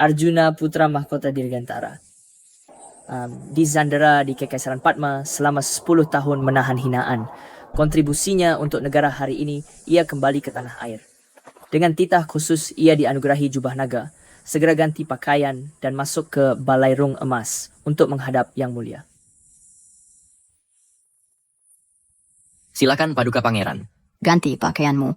Arjuna putra mahkota Dirgantara. Disandera di Kekaisaran Padma selama 10 tahun menahan hinaan. Kontribusinya untuk negara hari ini, ia kembali ke tanah air. Dengan titah khusus, ia dianugerahi jubah naga, segera ganti pakaian dan masuk ke balairung emas untuk menghadap Yang Mulia. Silakan Paduka Pangeran. Ganti pakaianmu.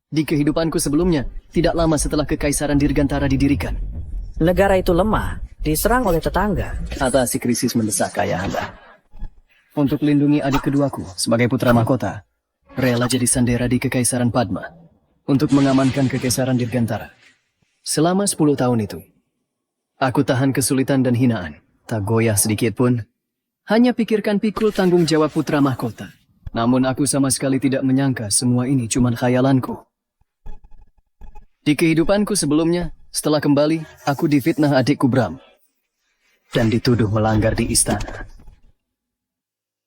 Di kehidupanku sebelumnya, tidak lama setelah Kekaisaran Dirgantara didirikan, Negara itu lemah, diserang oleh tetangga. atasi krisis mendesak ayahanda. Untuk melindungi adik keduaku sebagai putra mahkota, rela jadi sandera di Kekaisaran Padma untuk mengamankan Kekaisaran Dirgantara. Selama 10 tahun itu, aku tahan kesulitan dan hinaan, tak goyah sedikit pun. Hanya pikirkan pikul tanggung jawab putra mahkota. Namun aku sama sekali tidak menyangka semua ini cuma khayalanku. Di kehidupanku sebelumnya, setelah kembali, aku difitnah adikku Bram dan dituduh melanggar di istana.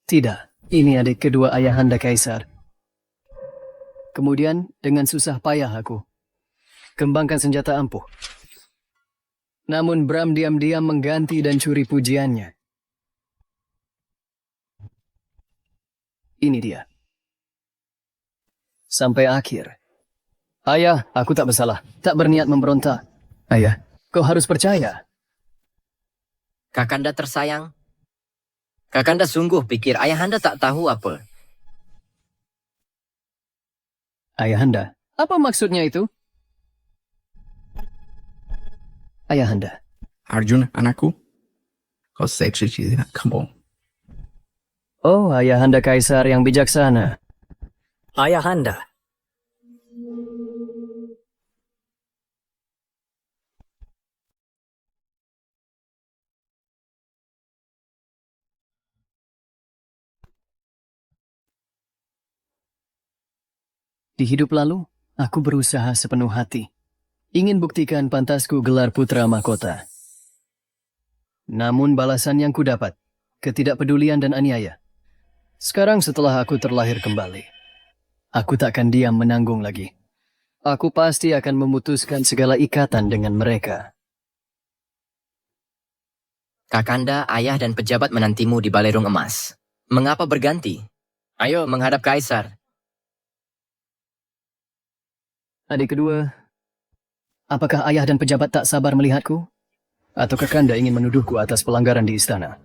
Tidak, ini adik kedua ayahanda kaisar. Kemudian, dengan susah payah aku kembangkan senjata ampuh. Namun Bram diam-diam mengganti dan curi pujiannya. Ini dia. Sampai akhir. Ayah, aku tak bersalah. Tak berniat memberontak. Ayah, kau harus percaya. Kakanda tersayang. Kakanda sungguh pikir ayahanda tak tahu apa? Ayahanda, apa maksudnya itu? Ayahanda. Arjuna, anakku. Kau seksi tidak kamu. Oh, ayahanda kaisar yang bijaksana. Ayahanda, Di hidup lalu, aku berusaha sepenuh hati. Ingin buktikan pantasku gelar putra mahkota. Namun balasan yang kudapat, ketidakpedulian dan aniaya. Sekarang setelah aku terlahir kembali, aku takkan diam menanggung lagi. Aku pasti akan memutuskan segala ikatan dengan mereka. Kakanda, ayah dan pejabat menantimu di Balerung Emas. Mengapa berganti? Ayo menghadap Kaisar. Adik kedua, apakah ayah dan pejabat tak sabar melihatku? Atau Kakanda ingin menuduhku atas pelanggaran di istana?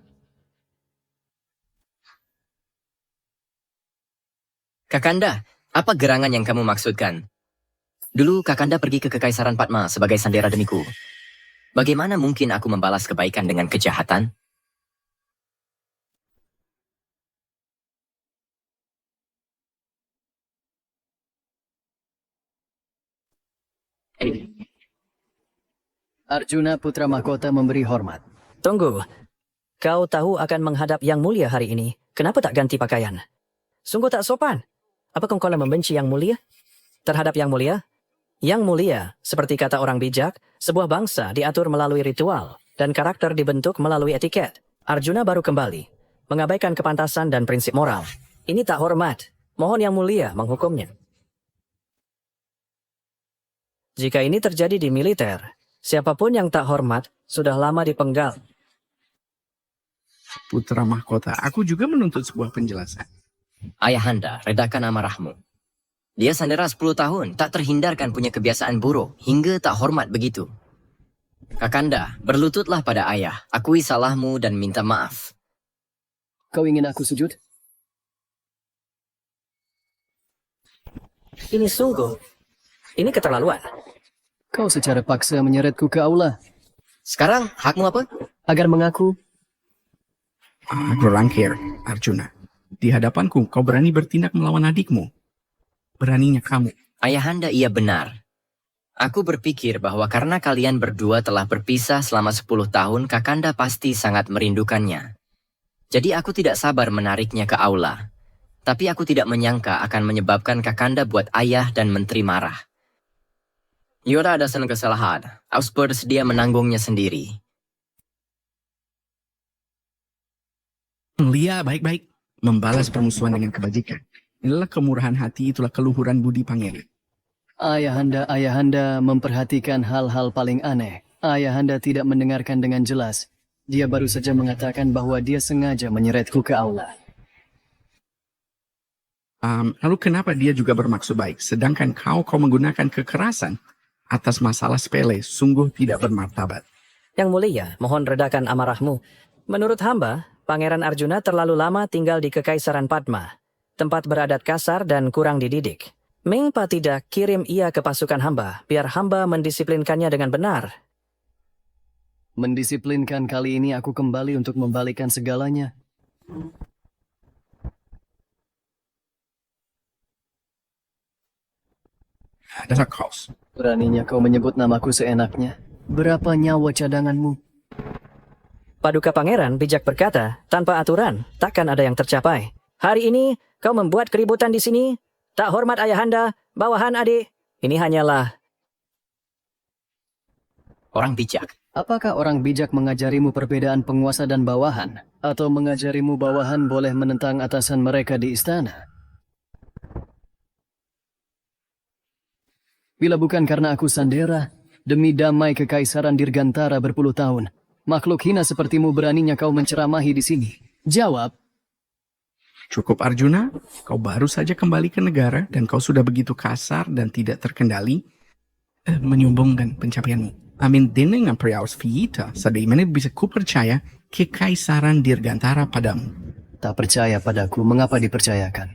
Kakanda, apa gerangan yang kamu maksudkan? Dulu Kakanda pergi ke Kekaisaran Padma sebagai sandera demiku. Bagaimana mungkin aku membalas kebaikan dengan kejahatan? Arjuna putra mahkota memberi hormat. tunggu. Kau tahu akan menghadap Yang Mulia hari ini. Kenapa tak ganti pakaian? Sungguh tak sopan. Apakah kau membenci Yang Mulia? Terhadap Yang Mulia? Yang Mulia, seperti kata orang bijak, sebuah bangsa diatur melalui ritual dan karakter dibentuk melalui etiket. Arjuna baru kembali, mengabaikan kepantasan dan prinsip moral. Ini tak hormat. Mohon Yang Mulia menghukumnya. Jika ini terjadi di militer, siapapun yang tak hormat sudah lama dipenggal. Putra mahkota, aku juga menuntut sebuah penjelasan. Ayahanda, redakan amarahmu. Dia sandera 10 tahun, tak terhindarkan punya kebiasaan buruk, hingga tak hormat begitu. Kakanda, berlututlah pada ayah, akui salahmu dan minta maaf. Kau ingin aku sujud? Ini sungguh, ini keterlaluan. Kau secara paksa menyeretku ke aula Sekarang, hakmu apa? agar mengaku. Aku Rangkir, Arjuna. Di hadapanku, kau berani bertindak melawan adikmu. Beraninya kamu. Ayahanda, ia benar. Aku berpikir bahwa karena kalian berdua telah berpisah selama 10 tahun, Kakanda pasti sangat merindukannya. Jadi aku tidak sabar menariknya ke aula. Tapi aku tidak menyangka akan menyebabkan Kakanda buat ayah dan menteri marah. Yora ada kesalahan. Aku bersedia menanggungnya sendiri. Lia baik-baik. Membalas permusuhan dengan kebajikan. Inilah kemurahan hati, itulah keluhuran budi pangeran. Ayahanda memperhatikan hal-hal paling aneh. Ayahanda tidak mendengarkan dengan jelas. Dia baru saja mengatakan bahwa dia sengaja menyeretku ke aula. Lalu kenapa dia juga bermaksud baik, sedangkan kau menggunakan kekerasan atas masalah sepele, sungguh tidak bermartabat. Yang mulia, mohon redakan amarahmu. Menurut hamba, Pangeran Arjuna terlalu lama tinggal di Kekaisaran Padma, tempat beradat kasar dan kurang dididik. Mengapa tidak kirim ia ke pasukan hamba, biar hamba mendisiplinkannya dengan benar? Mendisiplinkan kali ini aku kembali untuk membalikan segalanya. Dasar kaos. Beraninya kau menyebut namaku seenaknya. Berapa nyawa cadanganmu? Paduka Pangeran bijak berkata, tanpa aturan, takkan ada yang tercapai. Hari ini, kau membuat keributan di sini. Tak hormat ayahanda, bawahan adik. Ini hanyalah... Orang bijak. Apakah orang bijak mengajarimu perbedaan penguasa dan bawahan? Atau mengajarimu bawahan boleh menentang atasan mereka di istana? Bila bukan karena aku sandera, demi damai kekaisaran Dirgantara berpuluh tahun, makhluk hina sepertimu beraninya kau menceramahi di sini. Jawab. Cukup Arjuna, kau baru saja kembali ke negara dan kau sudah begitu kasar dan tidak terkendali menyombongkan pencapaianmu. Amin dengan Priaus Vita, sebagaimana bisa ku percaya kekaisaran Dirgantara padamu. Tak percaya padaku, mengapa dipercayakan?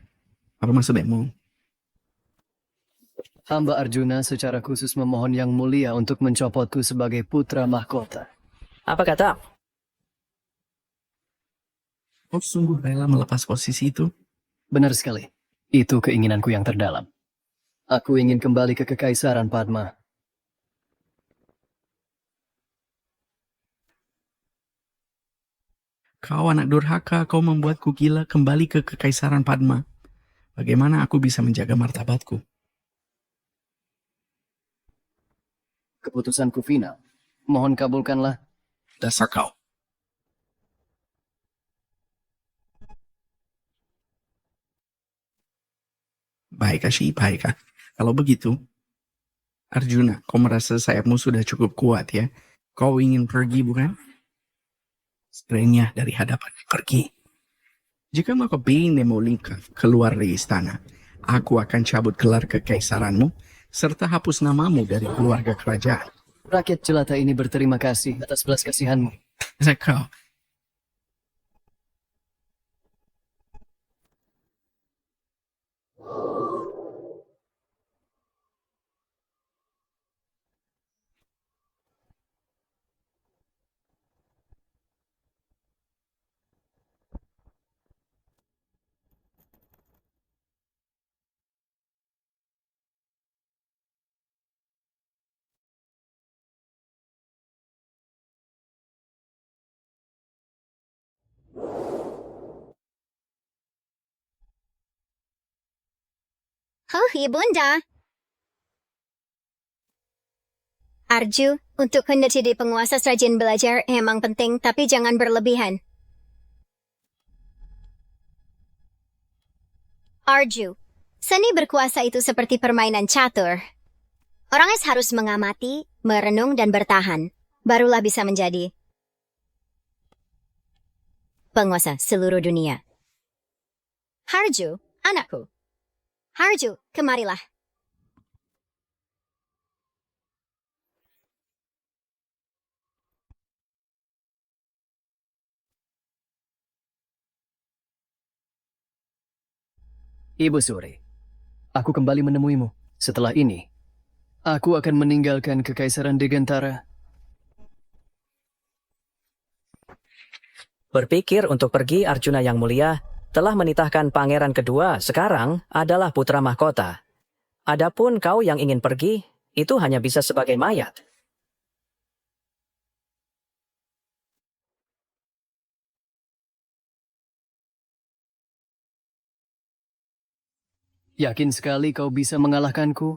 Apa maksudmu? Hamba Arjuna secara khusus memohon Yang Mulia untuk mencopotku sebagai putra mahkota. Apa kata? Kau sungguh rela melepas posisi itu? Benar sekali. Itu keinginanku yang terdalam. Aku ingin kembali ke Kekaisaran Padma. Kau anak durhaka, kau membuatku gila kembali ke Kekaisaran Padma. Bagaimana aku bisa menjaga martabatku? Keputusanku final. Mohon kabulkanlah. Dasar kau. Baik, Ashi, baik. Kalau begitu, Arjuna, kau merasa sayapmu sudah cukup kuat ya? Kau ingin pergi, bukan? Sebenarnya dari hadapan pergi. Jika kau ingin memulingkan keluar dari istana, aku akan cabut gelar kekaisaranmu serta hapus namamu dari keluarga kerajaan. Rakyat jelata ini berterima kasih atas belas kasihanmu. Kau. Oh, Ibunda. Arju, untuk menjadi penguasa rajin belajar emang penting, tapi jangan berlebihan. Arju, seni berkuasa itu seperti permainan catur. Orang harus mengamati, merenung, dan bertahan. Barulah bisa menjadi penguasa seluruh dunia. Harju, anakku. Harju, kemarilah. Ibu Suri, aku kembali menemuimu. Setelah ini, aku akan meninggalkan Kekaisaran Dirgantara. Berpikir untuk pergi, Arjuna yang mulia telah menitahkan pangeran kedua sekarang adalah putra mahkota. Adapun kau yang ingin pergi, itu hanya bisa sebagai mayat. Yakin sekali kau bisa mengalahkanku?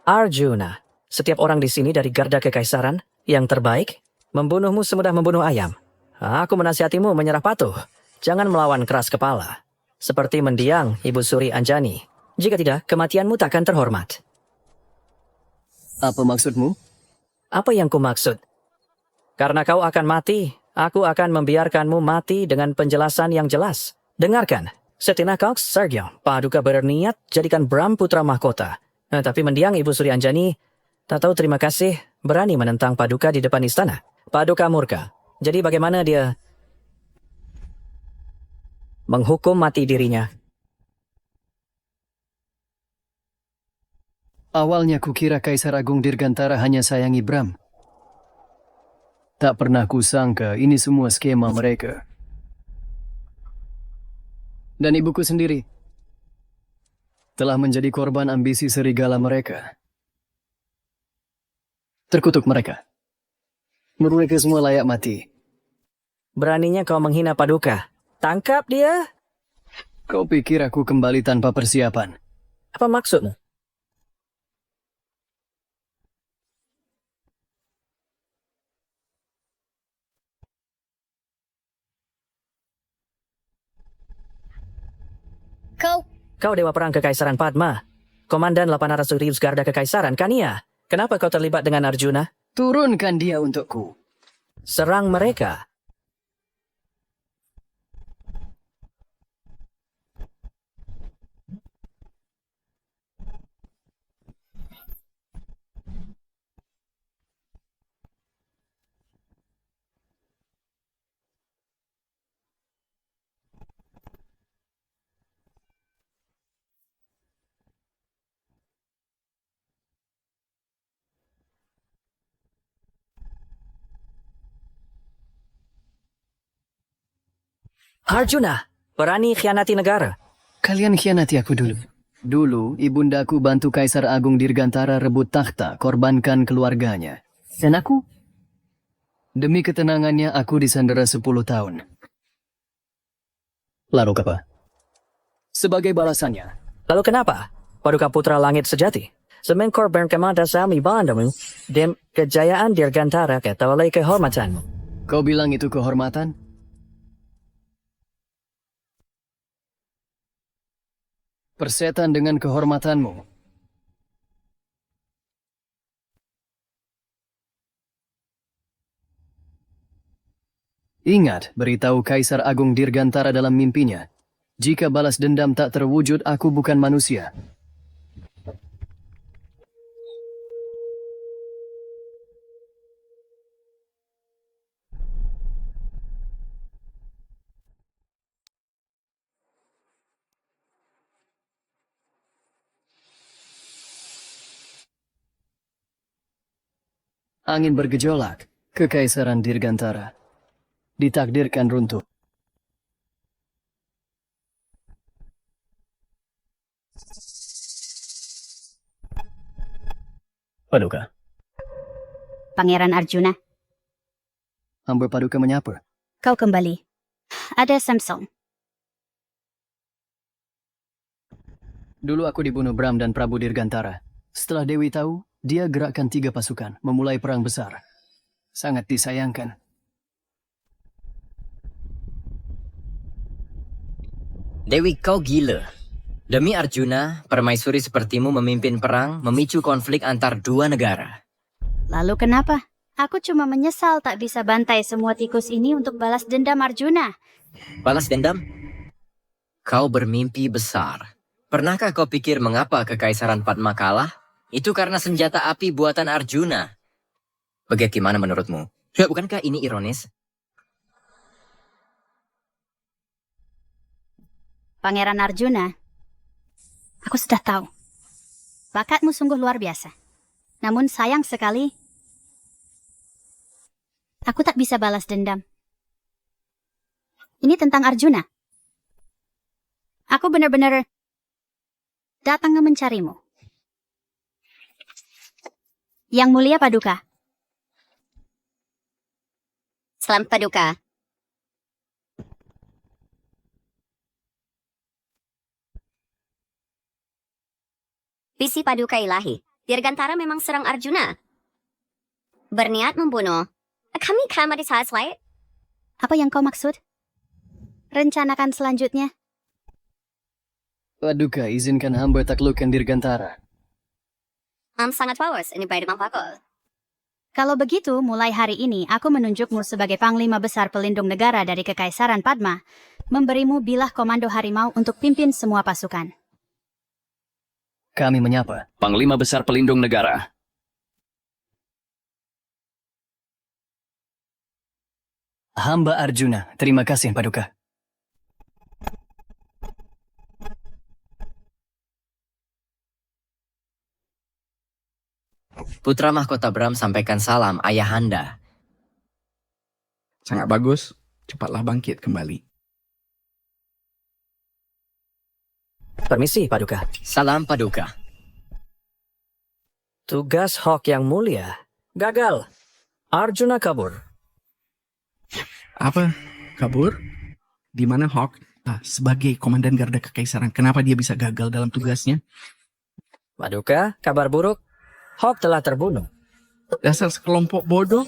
Arjuna, setiap orang di sini dari garda kekaisaran yang terbaik, membunuhmu semudah membunuh ayam. Aku menasihatimu menyerah patuh. Jangan melawan keras kepala. seperti mendiang Ibu Suri Anjani. Jika tidak, kematianmu takkan terhormat. Apa maksudmu? Apa yang kumaksud? Karena kau akan mati, aku akan membiarkanmu mati dengan penjelasan yang jelas. Dengarkan, Setina Cox Sergio, Paduka berniat jadikan Bram putra mahkota. Tapi mendiang Ibu Suri Anjani, tak tahu terima kasih, berani menentang Paduka di depan istana. Paduka murka. Jadi bagaimana dia menghukum mati dirinya? Awalnya kukira Kaisar Agung Dirgantara hanya sayangi Bram. Tak pernah kusangka ini semua skema mereka. Dan ibuku sendiri telah menjadi korban ambisi serigala mereka. Terkutuk mereka. Mereka semua layak mati. Beraninya kau menghina Paduka. Tangkap dia. Kau pikir aku kembali tanpa persiapan? Apa maksudmu? Kau Dewa Perang Kekaisaran Padma. Komandan 800 Rius Garda Kekaisaran, kan iya? Kenapa kau terlibat dengan Arjuna? Turunkan dia untukku. Serang mereka. Arjuna, berani khianati negara. Kalian khianati aku dulu. Dulu, ibundaku bantu Kaisar Agung Dirgantara rebut takhta, korbankan keluarganya. Dan aku? Demi ketenangannya, aku disandera 10 tahun. Lalu apa? Sebagai balasannya, Lalu kenapa? Paduka Putra Langit Sejati. Semenkor berkemada sami bandamu. Dem kejayaan Dirgantara kata oleh kehormatanmu. kau bilang itu kehormatan? Persetan dengan kehormatanmu. Ingat, beritahu Kaisar Agung Dirgantara dalam mimpinya. Jika balas dendam tak terwujud, aku bukan manusia. Angin bergejolak, Kekaisaran Dirgantara ditakdirkan runtuh. Paduka, Pangeran Arjuna, hamba Paduka menyapa. kau kembali. Ada Samsung. Dulu aku dibunuh Bram dan Prabu Dirgantara. Setelah Dewi tahu, dia gerakkan 3 pasukan, memulai perang besar. Sangat disayangkan. Dewi, kau gila. Demi Arjuna, permaisuri sepertimu memimpin perang, memicu konflik antar 2 negara. Lalu kenapa? Aku cuma menyesal tak bisa bantai semua tikus ini untuk balas dendam Arjuna. Balas dendam? Kau bermimpi besar. Pernahkah kau pikir mengapa Kekaisaran Padma kalah? Itu karena senjata api buatan Arjuna. Bagaimana menurutmu? Ya, bukankah ini ironis? Pangeran Arjuna, aku sudah tahu. Bakatmu sungguh luar biasa. Namun sayang sekali, aku tak bisa balas dendam. Ini tentang Arjuna. Aku benar-benar datang mencarimu. Yang Mulia Paduka. Selamat Paduka. Visi Paduka Ilahi, Dirgantara memang serang Arjuna. Berniat membunuh. Kami kamar di saat lain. Apa yang kau maksud? Rencanakan selanjutnya. Paduka, izinkan hamba taklukkan Dirgantara. Sangat bagus, ini baik memang bagus. Kalau begitu, mulai hari ini aku menunjukmu sebagai Panglima Besar Pelindung Negara dari Kekaisaran Padma, memberimu bilah komando harimau untuk pimpin semua pasukan. Kami menyapa. Panglima Besar Pelindung Negara. Hamba Arjuna, terima kasih Paduka. Putra mahkota Bram sampaikan salam ayahanda. Sangat bagus. Cepatlah bangkit kembali. Permisi, Paduka. Salam Paduka. Tugas Hawk yang mulia gagal. Arjuna kabur. Apa? Kabur? Di mana Hawk? Sebagai komandan garda kekaisaran, kenapa dia bisa gagal dalam tugasnya? Paduka, kabar buruk. Hawk telah terbunuh. Dasar sekelompok bodoh.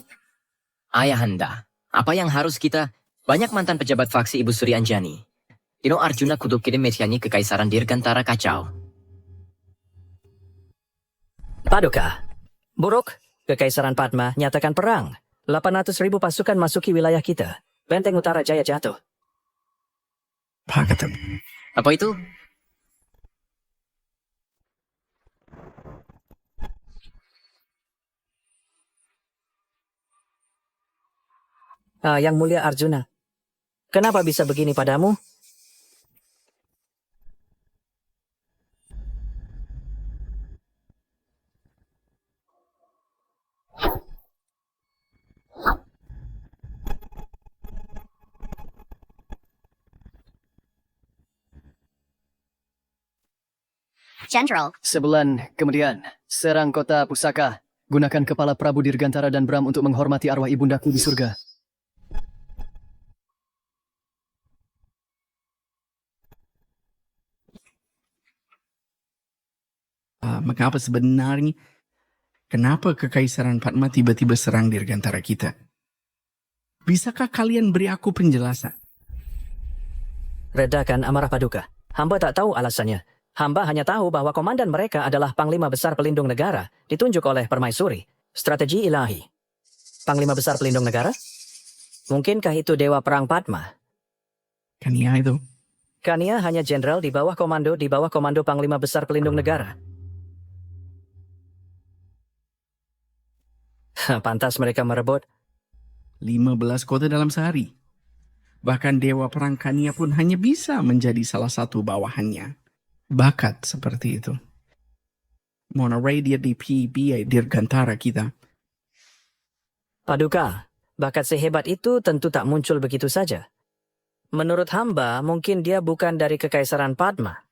Ayahanda, apa yang harus kita... Banyak mantan pejabat faksi Ibu Suri Anjani. Dino Arjuna kutuk kirim Mesyani ke Kaisaran Dirgantara kacau. Paduka, buruk. Kekaisaran Padma nyatakan perang. 800.000 pasukan masuki wilayah kita. Benteng Utara Jaya jatuh. Apa kata? Apa itu? Yang mulia Arjuna, kenapa bisa begini padamu? General, Sebulan kemudian, serang kota Pusaka. Gunakan kepala Prabu Dirgantara dan Bram untuk menghormati arwah ibundaku di surga. Mengapa sebenarnya? Kenapa Kekaisaran Padma tiba-tiba serang Dirgantara kita? Bisakah kalian beri aku penjelasan? Redakan amarah Paduka. Hamba tak tahu alasannya. Hamba hanya tahu bahwa komandan mereka adalah Panglima Besar Pelindung Negara, ditunjuk oleh Permaisuri. Strategi ilahi. Panglima Besar Pelindung Negara? Mungkinkah itu Dewa Perang Padma? Kania itu. Kania hanya jenderal di bawah komando Panglima Besar Pelindung Negara. Pantas mereka merebut. 15 kota dalam sehari. Bahkan Dewa Perang Kania pun hanya bisa menjadi salah satu bawahannya. Bakat seperti itu. Monterey dia di PBA Dirgantara kita. Paduka, bakat sehebat itu tentu tak muncul begitu saja. Menurut hamba, mungkin dia bukan dari Kekaisaran Padma.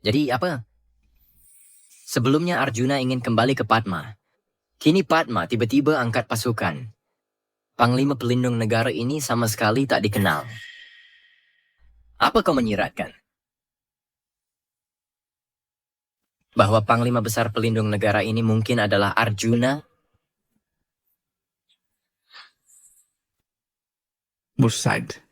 Jadi apa? Sebelumnya Arjuna ingin kembali ke Padma. Kini Padma tiba-tiba angkat pasukan. Panglima Pelindung Negara ini sama sekali tak dikenal. Apa kau menyiratkan? Bahwa Panglima Besar Pelindung Negara ini mungkin adalah Arjuna? Burside.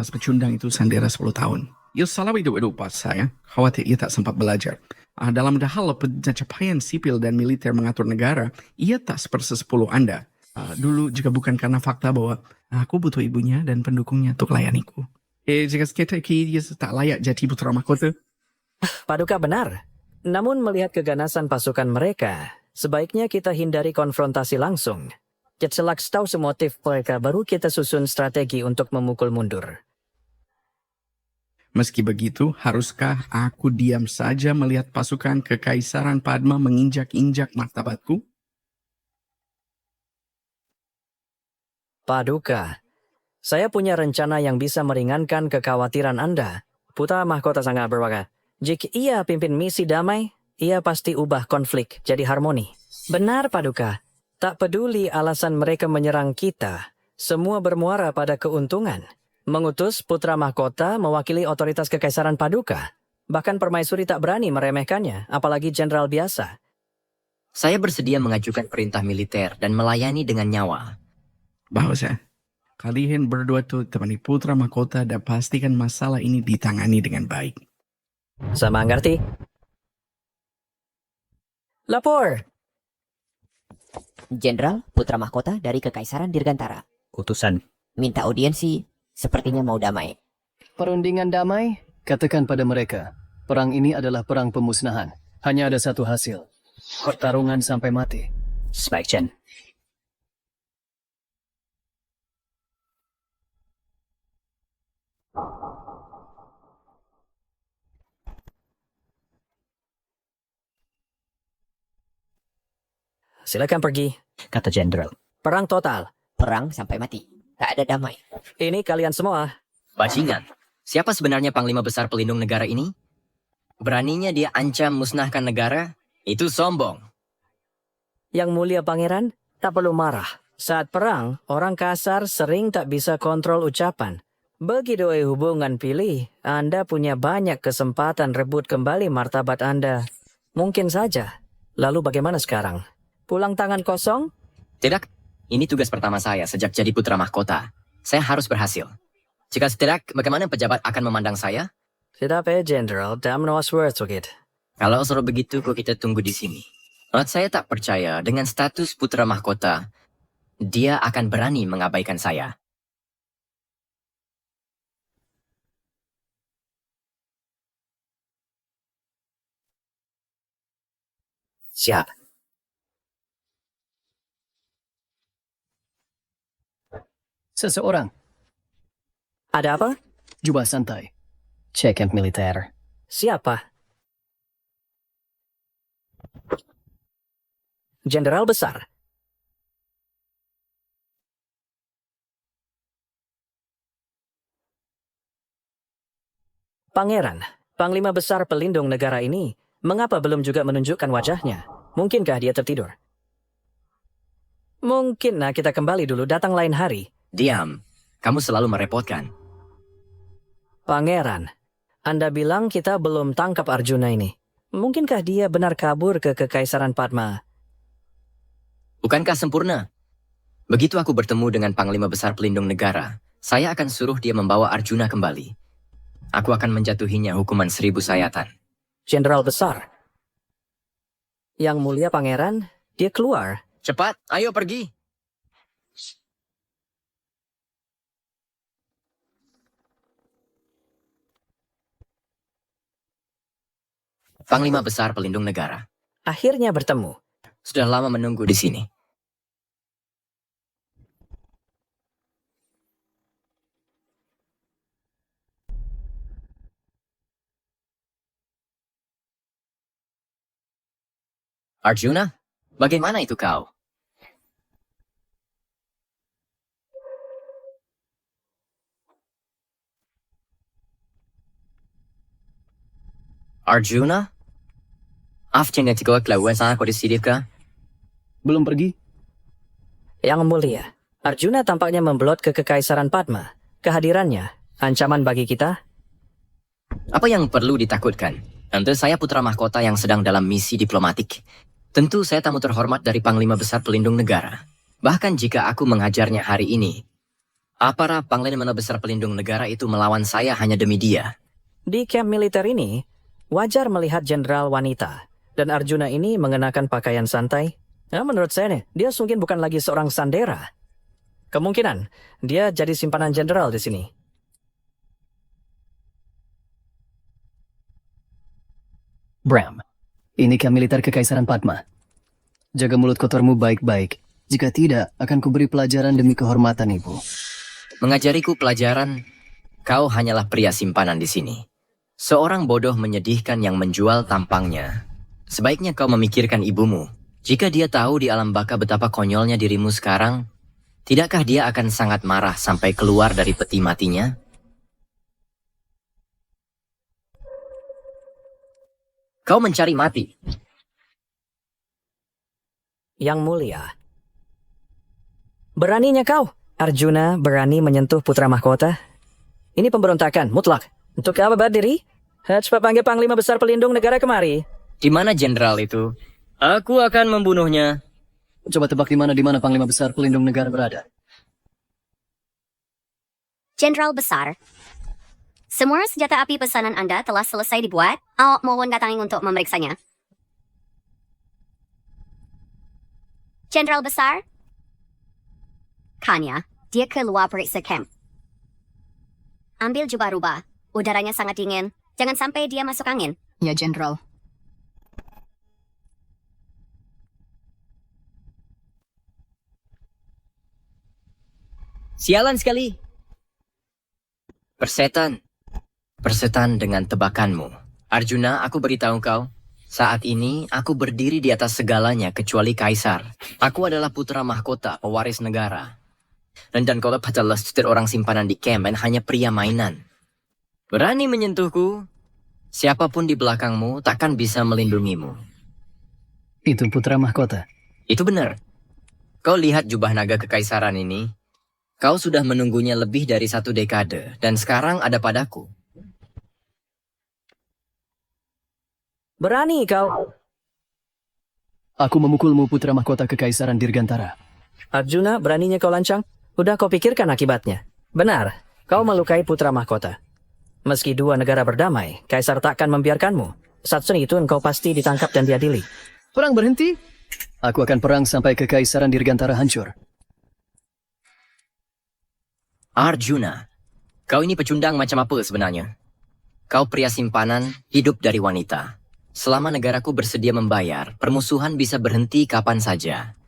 Pecundang itu sandera 10 tahun. Ia salah hidup pas saya. Khawatir ia tak sempat belajar. Dalam hal pencapaian sipil dan militer mengatur negara, ia tak sepersepuluh Anda. Dulu juga bukan karena fakta bahwa aku butuh ibunya dan pendukungnya untuk layaniku. Jika kita dia tak layak jadi putra mahkota. Paduka benar. Namun melihat keganasan pasukan mereka, sebaiknya kita hindari konfrontasi langsung. Jetselak tahu semotif mereka, baru kita susun strategi untuk memukul mundur. Meski begitu, haruskah aku diam saja melihat pasukan Kekaisaran Padma menginjak-injak martabatku? Paduka, saya punya rencana yang bisa meringankan kekhawatiran Anda. Putra mahkota sangat berwaga. Jika ia pimpin misi damai, ia pasti ubah konflik jadi harmoni. Benar, Paduka. Tak peduli alasan mereka menyerang kita, semua bermuara pada keuntungan. Mengutus putra mahkota mewakili otoritas Kekaisaran Paduka. Bahkan Permaisuri tak berani meremehkannya, apalagi jenderal biasa. Saya bersedia mengajukan perintah militer dan melayani dengan nyawa. Bagus ya. Kalian berdua tuh temani putra mahkota dan pastikan masalah ini ditangani dengan baik. Sama ngerti? Lapor! Jenderal Putra Mahkota dari Kekaisaran Dirgantara. Utusan. Minta audiensi, sepertinya mau damai. Perundingan damai? Katakan pada mereka, perang ini adalah perang pemusnahan. Hanya ada satu hasil. Pertarungan sampai mati. Baik, Chen. Silakan pergi. Kata Jenderal. Perang total. Perang sampai mati. Tak ada damai. Ini kalian semua. Bajingan, siapa sebenarnya Panglima Besar Pelindung Negara ini? Beraninya dia ancam musnahkan negara? Itu sombong. Yang mulia pangeran, tak perlu marah. Saat perang, orang kasar sering tak bisa kontrol ucapan. Begitu hubungan pilih, Anda punya banyak kesempatan rebut kembali martabat Anda. Mungkin saja. Lalu bagaimana sekarang? Pulang tangan kosong? Tidak, ini tugas pertama saya sejak jadi putra mahkota. Saya harus berhasil. Jika tidak, bagaimana pejabat akan memandang saya? Tidak General, damn no words with it. Kalau suruh begitu, kok kita tunggu di sini. Saya tak percaya dengan status putra mahkota, dia akan berani mengabaikan saya. Siap. Seseorang, Ada apa? jubah santai. Check camp militer. Siapa? Jenderal besar. Pangeran, Panglima Besar Pelindung Negara ini, mengapa belum juga menunjukkan wajahnya? Mungkinkah dia tertidur? Mungkin kita kembali dulu, datang lain hari. Diam, kamu selalu merepotkan. Pangeran, Anda bilang kita belum tangkap Arjuna ini. Mungkinkah dia benar kabur ke Kekaisaran Padma? Bukankah sempurna? Begitu aku bertemu dengan Panglima Besar Pelindung Negara, saya akan suruh dia membawa Arjuna kembali. Aku akan menjatuhinya hukuman 1000 sayatan. Jenderal besar. Yang mulia pangeran, dia keluar. Cepat, ayo pergi. Panglima Besar Pelindung Negara. Akhirnya bertemu. Sudah lama menunggu di sini. Arjuna, bagaimana itu kau? Arjuna? After ko klauan sana ko disidip ka? Belum pergi? Yang mulia, Arjuna tampaknya membelot ke Kekaisaran Padma. Kehadirannya, ancaman bagi kita? Apa yang perlu ditakutkan? Tentu saya putra mahkota yang sedang dalam misi diplomatik. Tentu saya tamu terhormat dari Panglima Besar Pelindung Negara. Bahkan jika aku menghajarnya hari ini, para Panglima Besar Pelindung Negara itu melawan saya hanya demi dia. Di camp militer ini, wajar melihat jenderal wanita. Dan Arjuna ini mengenakan pakaian santai. Menurut saya nih, dia mungkin bukan lagi seorang sandera. Kemungkinan, dia jadi simpanan jenderal di sini. Bram, ini camp militer Kekaisaran Padma. Jaga mulut kotormu baik-baik. Jika tidak, akan kuberi pelajaran demi kehormatan ibu. Mengajariku pelajaran, kau hanyalah pria simpanan di sini. Seorang bodoh menyedihkan yang menjual tampangnya. Sebaiknya kau memikirkan ibumu. Jika dia tahu di alam baka betapa konyolnya dirimu sekarang, tidakkah dia akan sangat marah sampai keluar dari peti matinya? Kau mencari mati. Yang mulia. Beraninya kau, Arjuna berani menyentuh putra mahkota? Ini pemberontakan, mutlak. Untuk apa berdiri? Cepat panggil Panglima Besar Pelindung Negara kemari. Di mana jenderal itu? Aku akan membunuhnya. Coba tebak di mana Panglima Besar Pelindung Negara berada. Jenderal Besar, semua senjata api pesanan Anda telah selesai dibuat. Mohon datangin untuk memeriksanya. Jenderal Besar? Kanya, dia keluar periksa camp. Ambil jubah rubah. Udaranya sangat dingin. Jangan sampai dia masuk angin. Ya, Jenderal. Sialan sekali. Persetan dengan tebakanmu. Arjuna, aku beritahu kau. Saat ini, aku berdiri di atas segalanya kecuali kaisar. Aku adalah putra mahkota, pewaris negara. Dan kau adalah setir orang simpanan di camp dan hanya pria mainan. Berani menyentuhku, siapapun di belakangmu takkan bisa melindungimu. Itu putra mahkota. Itu benar. Kau lihat jubah naga kekaisaran ini? Kau sudah menunggunya lebih dari 1 dekade, dan sekarang ada padaku. Berani kau. Aku memukulmu putra mahkota kekaisaran Dirgantara. Arjuna, beraninya kau lancang? Udah kau pikirkan akibatnya. Benar, kau melukai putra mahkota. Meski 2 negara berdamai, kaisar takkan membiarkanmu. Saat itu engkau pasti ditangkap dan diadili. Perang berhenti? Aku akan perang sampai kekaisaran Dirgantara hancur. Arjuna, kau ini pecundang macam apa sebenarnya? Kau pria simpanan, hidup dari wanita. Selama negaraku bersedia membayar, permusuhan bisa berhenti kapan saja.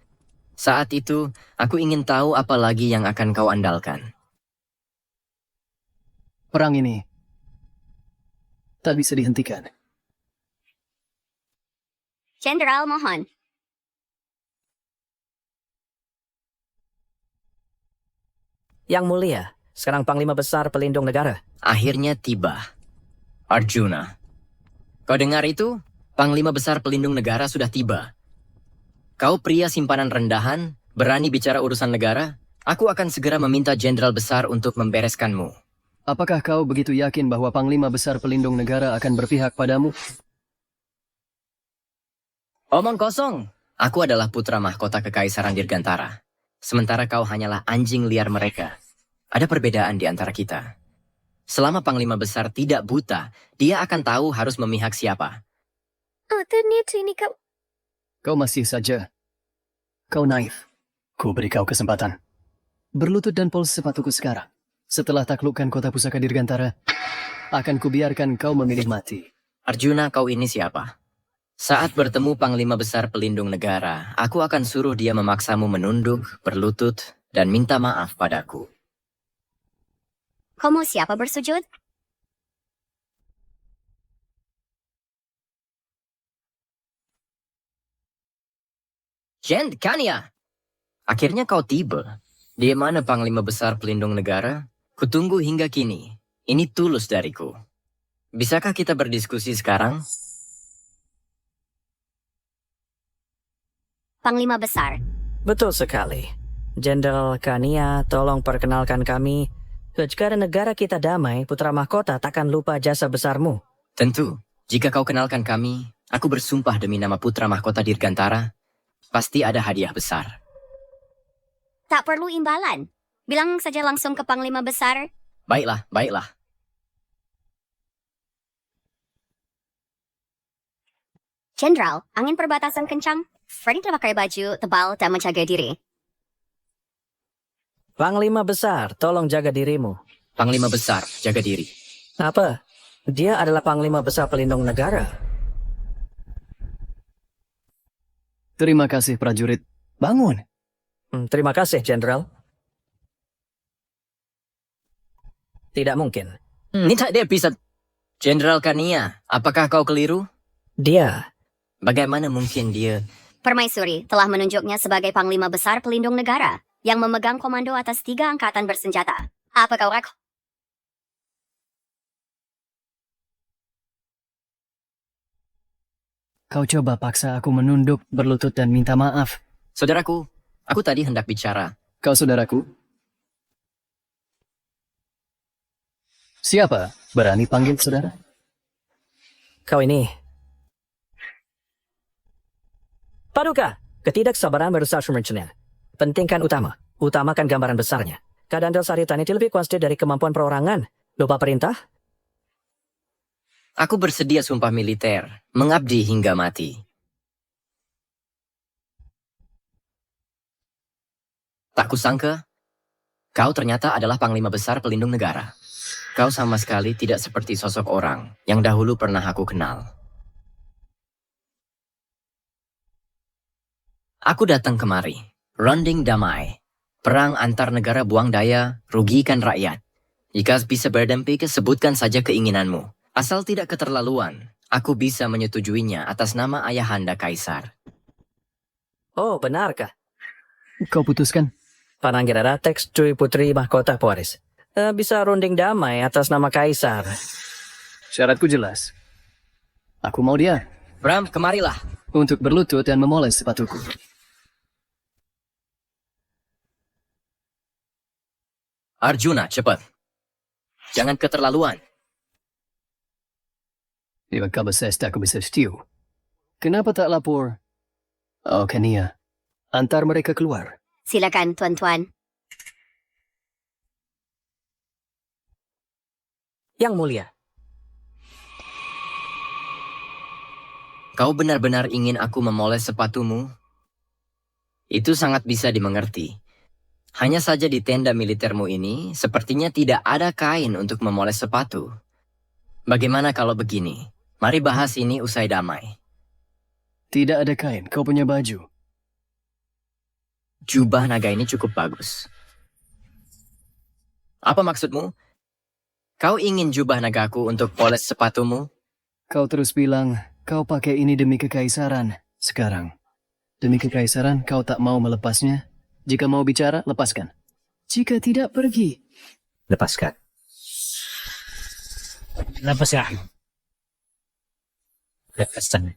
Saat itu, aku ingin tahu apa lagi yang akan kau andalkan. Perang ini tak bisa dihentikan. Jenderal, mohon. Yang mulia, sekarang Panglima Besar Pelindung Negara. Akhirnya tiba. Arjuna, kau dengar itu? Panglima Besar Pelindung Negara sudah tiba. Kau pria simpanan rendahan, berani bicara urusan negara? Aku akan segera meminta Jenderal Besar untuk membereskanmu. Apakah kau begitu yakin bahwa Panglima Besar Pelindung Negara akan berpihak padamu? Omong kosong. Aku adalah putra mahkota kekaisaran Dirgantara. Sementara kau hanyalah anjing liar mereka. Ada perbedaan di antara kita. Selama Panglima Besar tidak buta, dia akan tahu harus memihak siapa. Oh, ternyata ini kau... Kau masih saja. Kau naif. Ku beri kau kesempatan. Berlutut dan pols sepatuku sekarang. Setelah taklukkan kota pusaka Dirgantara, akan kubiarkan kau memilih mati. Arjuna, kau ini siapa? Saat bertemu Panglima Besar Pelindung Negara, aku akan suruh dia memaksamu menunduk, berlutut, dan minta maaf padaku. Kau mau siapa bersujud? Jend Kania! Akhirnya kau tiba. Di mana Panglima Besar Pelindung Negara? Kutunggu hingga kini. Ini tulus dariku. Bisakah kita berdiskusi sekarang? Panglima Besar. Betul sekali. Jenderal Kania, tolong perkenalkan kami. Jika negara kita damai, putra mahkota takkan lupa jasa besarmu. Tentu. Jika kau kenalkan kami, aku bersumpah demi nama putra mahkota Dirgantara, pasti ada hadiah besar. Tak perlu imbalan. Bilang saja langsung ke Panglima Besar. Baiklah, baiklah. Jenderal, angin perbatasan kencang. Freddy telah pakai baju tebal dan menjaga diri. Panglima Besar, tolong jaga dirimu. Panglima Besar, jaga diri. Apa? Dia adalah Panglima Besar Pelindung Negara. Terima kasih, prajurit. Bangun. Terima kasih, Jenderal. Tidak mungkin. Ini tak dia bisa... Jenderal Kania, apakah kau keliru? Dia... Bagaimana mungkin dia... Permaisuri telah menunjuknya sebagai Panglima Besar Pelindung Negara yang memegang komando atas 3 angkatan bersenjata. Apa kau ragu? Kau coba paksa aku menunduk, berlutut, dan minta maaf. Saudaraku, aku tadi hendak bicara. Kau saudaraku? Siapa? Berani panggil saudara? Kau ini... Paduka, ketidaksabaran merusak rencana. Pentingkan utama. Utamakan gambaran besarnya. Keadaan Del Saritan itu lebih kuat dari kemampuan perorangan. Lupa perintah? Aku bersedia sumpah militer, mengabdi hingga mati. Tak kusangka, kau ternyata adalah Panglima Besar Pelindung Negara. Kau sama sekali tidak seperti sosok orang yang dahulu pernah aku kenal. Aku datang kemari, runding damai. Perang antar negara buang daya, rugikan rakyat. Jika bisa berdampak, sebutkan saja keinginanmu. Asal tidak keterlaluan, aku bisa menyetujuinya atas nama Ayahanda Kaisar. Oh, benarkah? Kau putuskan? Pananggirara teks Cui Putri Mahkota Poris. Bisa runding damai atas nama Kaisar. Syaratku jelas. Aku mau dia Bram, kemarilah. untuk berlutut dan memoles sepatuku. Arjuna, cepat. Jangan keterlaluan. Jika kau besesta, aku bisa setiu. Kenapa tak lapor? Oh, Kania. Antar mereka keluar. Silakan, tuan-tuan. Yang Mulia, Kau benar-benar ingin aku memoles sepatumu? Itu sangat bisa dimengerti. Hanya saja di tenda militermu ini, sepertinya tidak ada kain untuk memoles sepatu. Bagaimana kalau begini? Mari bahas ini usai damai. Tidak ada kain, kau punya baju. Jubah naga ini cukup bagus. Apa maksudmu? Kau ingin jubah nagaku untuk poles sepatumu? Kau terus bilang, kau pakai ini demi kekaisaran. Sekarang, demi kekaisaran kau tak mau melepasnya? Jika mau bicara, lepaskan. Jika tidak, pergi. Lepaskan. Lepaskan. Lepaskan.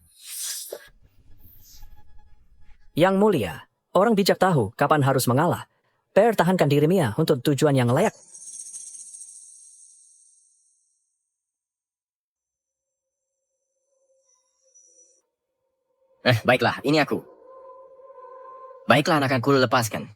Yang Mulia, orang bijak tahu kapan harus mengalah. Pertahankan diri Mia untuk tujuan yang layak. Baiklah, ini aku. Baiklah, akan ku lepaskan.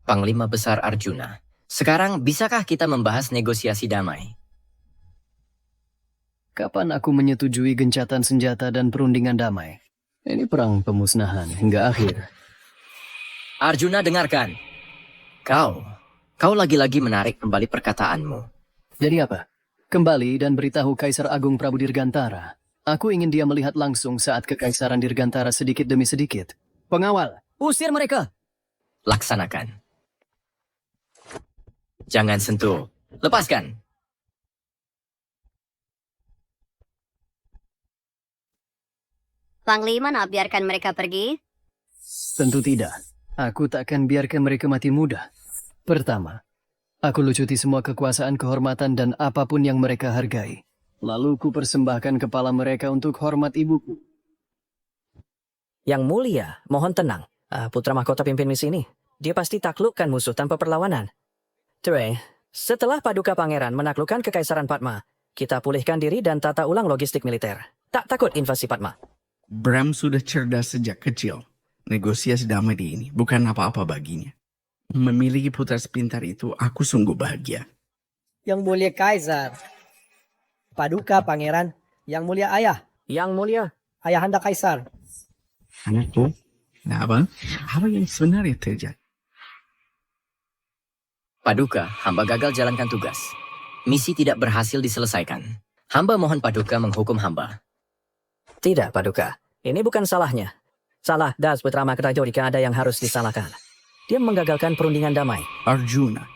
Panglima Besar Arjuna. Sekarang, bisakah kita membahas negosiasi damai? Kapan aku menyetujui gencatan senjata dan perundingan damai? Ini perang pemusnahan hingga akhir. Arjuna, dengarkan. Kau lagi-lagi menarik kembali perkataanmu. Jadi apa? Kembali dan beritahu Kaisar Agung Prabu Dirgantara. Aku ingin dia melihat langsung saat kekaisaran Dirgantara sedikit demi sedikit. Pengawal, usir mereka! Laksanakan. Jangan sentuh. Lepaskan. Panglima nak biarkan mereka pergi? Tentu tidak. Aku tak akan biarkan mereka mati muda. Pertama, aku lucuti semua kekuasaan, kehormatan, dan apapun yang mereka hargai. Lalu ku persembahkan kepala mereka untuk hormat ibuku. Yang Mulia, mohon tenang. Putra Mahkota pimpin misi ini. Dia pasti taklukkan musuh tanpa perlawanan. Ture, setelah Paduka Pangeran menaklukkan Kekaisaran Padma, kita pulihkan diri dan tata ulang logistik militer. Tak takut invasi Padma. Bram sudah cerdas sejak kecil. Negosiasi damai di ini bukan apa-apa baginya. Memiliki putra sepintar itu, aku sungguh bahagia. Yang Mulia Kaisar, Paduka Pangeran, Yang Mulia Ayah, Yang Mulia, Ayahanda Kaisar. Anakku, nah apa yang sebenarnya terjadi? Paduka, hamba gagal jalankan tugas. Misi tidak berhasil diselesaikan. Hamba mohon Paduka menghukum hamba. Tidak, Paduka. Ini bukan salahnya. Salah Das Putra Mahkota itu jika ada yang harus disalahkan. Dia menggagalkan perundingan damai. Arjuna.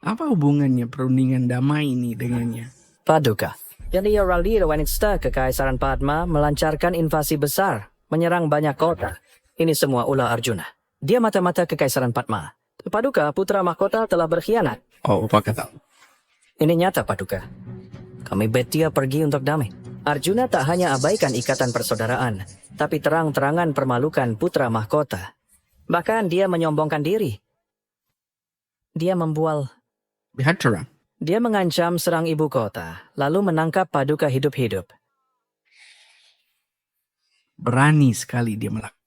Apa hubungannya perundingan damai ini dengannya? Paduka. Jadi Ralira Wanitsta Kekaisaran Padma melancarkan invasi besar, menyerang banyak kota. Ini semua ulah Arjuna. Dia mata-mata Kekaisaran Padma. Paduka, putra mahkota telah berkhianat. Oh, apa kata? Ini nyata, Paduka. Kami bet dia pergi untuk damai. Arjuna tak hanya abaikan ikatan persaudaraan, tapi terang-terangan permalukan putra mahkota. Bahkan dia menyombongkan diri. Dia membual. Lihat terang. Dia mengancam serang ibu kota, lalu menangkap Paduka hidup-hidup. Berani sekali dia melakukan.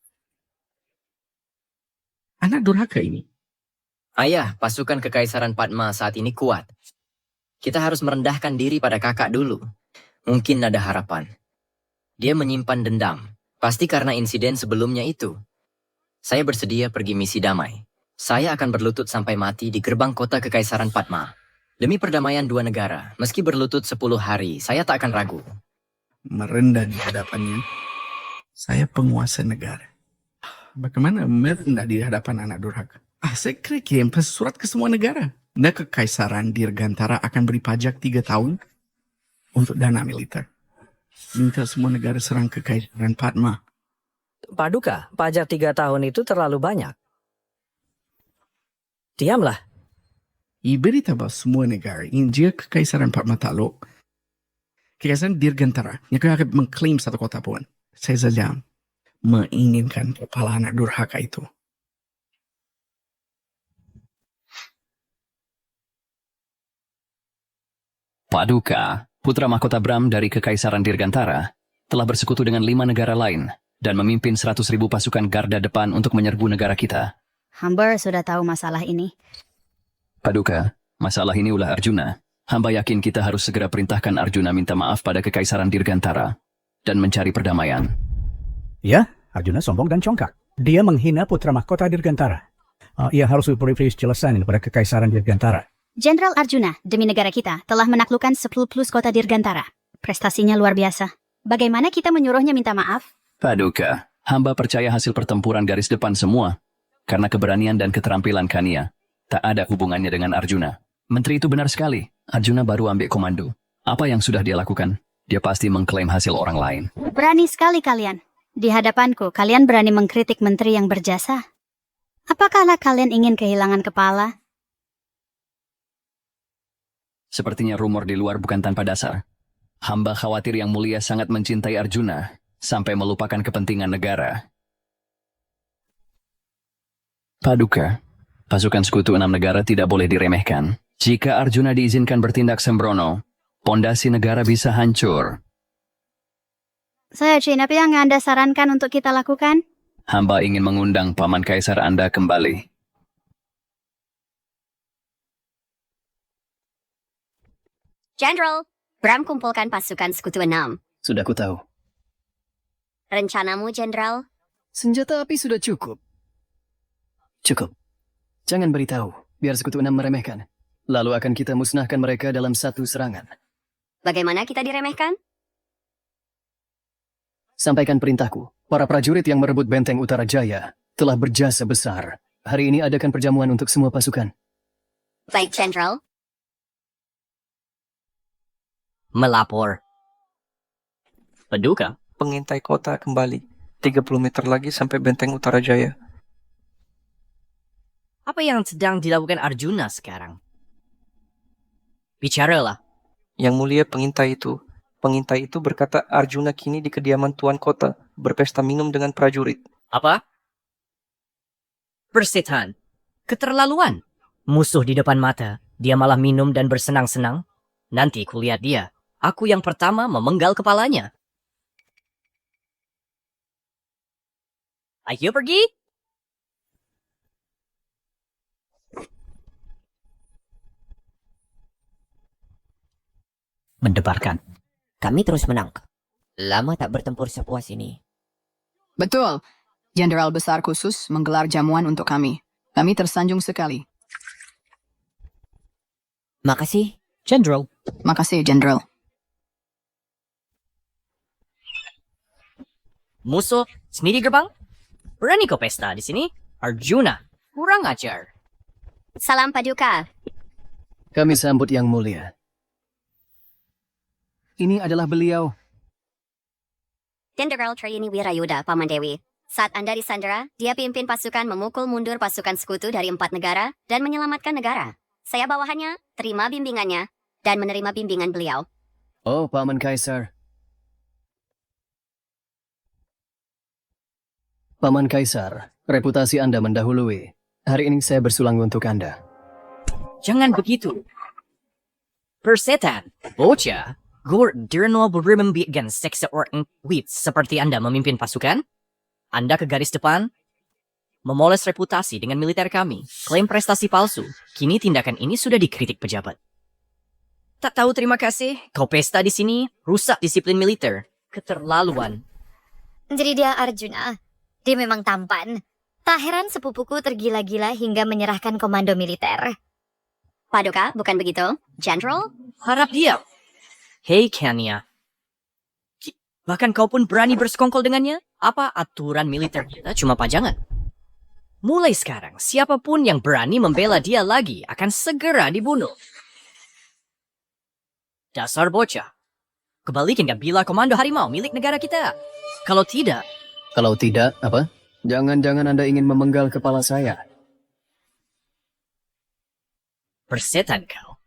Anak durhaka ini. Ayah, pasukan Kekaisaran Padma saat ini kuat. Kita harus merendahkan diri pada kakak dulu. Mungkin ada harapan. Dia menyimpan dendam. Pasti karena insiden sebelumnya itu. Saya bersedia pergi misi damai. Saya akan berlutut sampai mati di gerbang kota Kekaisaran Padma. Demi perdamaian dua negara, meski berlutut 10 hari, saya tak akan ragu. Merendah di hadapannya. Saya penguasa negara. Bagaimana merendah di hadapan anak durhaka? Saya kira kirim surat ke semua negara. Dan Kekaisaran Dirgantara akan beri pajak 3 tahun untuk dana militer. Minta semua negara serang Kekaisaran Padma. Paduka, pajak 3 tahun itu terlalu banyak. Diamlah. Iberitahu semua negara ingin jika Kekaisaran Padma takluk. Kekaisaran Dirgantara yang akan mengklaim satu kota pun. Saya saja menginginkan kepala anak durhaka itu. Paduka, putra mahkota Bram dari Kekaisaran Dirgantara, telah bersekutu dengan 5 negara lain dan memimpin 100.000 pasukan garda depan untuk menyerbu negara kita. Hamba sudah tahu masalah ini. Paduka, masalah ini ulah Arjuna. Hamba yakin kita harus segera perintahkan Arjuna minta maaf pada Kekaisaran Dirgantara dan mencari perdamaian. Ya, Arjuna sombong dan congkak. Dia menghina putra mahkota Dirgantara. Ia harus diberi jelasan pada Kekaisaran Dirgantara. Jenderal Arjuna, demi negara kita, telah menaklukkan 10 plus kota Dirgantara. Prestasinya luar biasa. Bagaimana kita menyuruhnya minta maaf? Paduka, hamba percaya hasil pertempuran garis depan semua. Karena keberanian dan keterampilan Kania, tak ada hubungannya dengan Arjuna. Menteri itu benar sekali. Arjuna baru ambil komando. Apa yang sudah dia lakukan? Dia pasti mengklaim hasil orang lain. Berani sekali kalian. Di hadapanku, kalian berani mengkritik menteri yang berjasa. Apakah kalian ingin kehilangan kepala? Sepertinya rumor di luar bukan tanpa dasar. Hamba khawatir Yang Mulia sangat mencintai Arjuna, sampai melupakan kepentingan negara. Paduka, pasukan sekutu 6 negara tidak boleh diremehkan. Jika Arjuna diizinkan bertindak sembrono, pondasi negara bisa hancur. Saya Chin, apa yang Anda sarankan untuk kita lakukan? Hamba ingin mengundang paman kaisar Anda kembali. Jenderal, Bram kumpulkan pasukan sekutu 6. Sudah ku tahu. Rencanamu, Jenderal? Senjata api sudah cukup. Cukup. Jangan beritahu, biar sekutu 6 meremehkan. Lalu akan kita musnahkan mereka dalam satu serangan. Bagaimana kita diremehkan? Sampaikan perintahku. Para prajurit yang merebut benteng Utara Jaya telah berjasa besar. Hari ini adakan perjamuan untuk semua pasukan. Baik, Jenderal. Melapor. Paduka, pengintai kota kembali. 30 meter lagi sampai benteng Utara Jaya. Apa yang sedang dilakukan Arjuna sekarang? Bicaralah. Yang Mulia pengintai itu berkata Arjuna kini di kediaman Tuan Kota, berpesta minum dengan prajurit. Apa? Persetan. Keterlaluan. Musuh di depan mata, dia malah minum dan bersenang-senang. Nanti kulihat dia. Aku yang pertama memenggal kepalanya. Ayo pergi. Mendebarkan. Kami terus menang. Lama tak bertempur sepuas ini. Betul. Jenderal Besar khusus menggelar jamuan untuk kami. Kami tersanjung sekali. Makasih, General. Makasih, Jenderal. Musuh, sendiri gerbang? Berani kau pesta di sini? Arjuna, kurang ajar. Salam Paduka. Kami sambut Yang Mulia. Ini adalah beliau. Jenderal Trayini Wirayuda, Paman Dewi. Saat Anda disandera, dia pimpin pasukan memukul mundur pasukan sekutu dari 4 negara dan menyelamatkan negara. Saya bawahannya, terima bimbingannya, dan menerima bimbingan beliau. Oh, Paman Kaisar. Paman Kaisar, reputasi Anda mendahului. Hari ini saya bersulang untuk Anda. Jangan begitu. Persetan, bocah, gur dirno berembigan seseorang wit seperti Anda memimpin pasukan? Anda ke garis depan, memoles reputasi dengan militer kami, klaim prestasi palsu. Kini tindakan ini sudah dikritik pejabat. Tak tahu terima kasih, kau pesta di sini, rusak disiplin militer. Keterlaluan. Jadi dia Arjuna. Dia memang tampan. Tak heran sepupuku tergila-gila hingga menyerahkan komando militer. Paduka, bukan begitu? General? Harap diam. Hei Kania. Bahkan kau pun berani bersekongkol dengannya? Apa aturan militer kita cuma pajangan? Mulai sekarang, siapapun yang berani membela dia lagi akan segera dibunuh. Dasar bocah. Kebalikin gak bila komando harimau milik negara kita? Kalau tidak... Kalau tidak, apa? Jangan-jangan Anda ingin memenggal kepala saya. Persetan kau.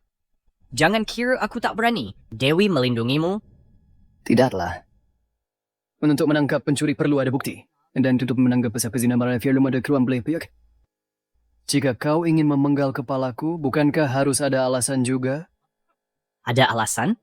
Jangan kira aku tak berani. Dewi melindungimu. Tidaklah. Untuk menangkap pencuri perlu ada bukti. Dan untuk menangkap pezina mafia belum ada keruan belepik. Jika kau ingin memenggal kepalaku, bukankah harus ada alasan juga? Ada alasan?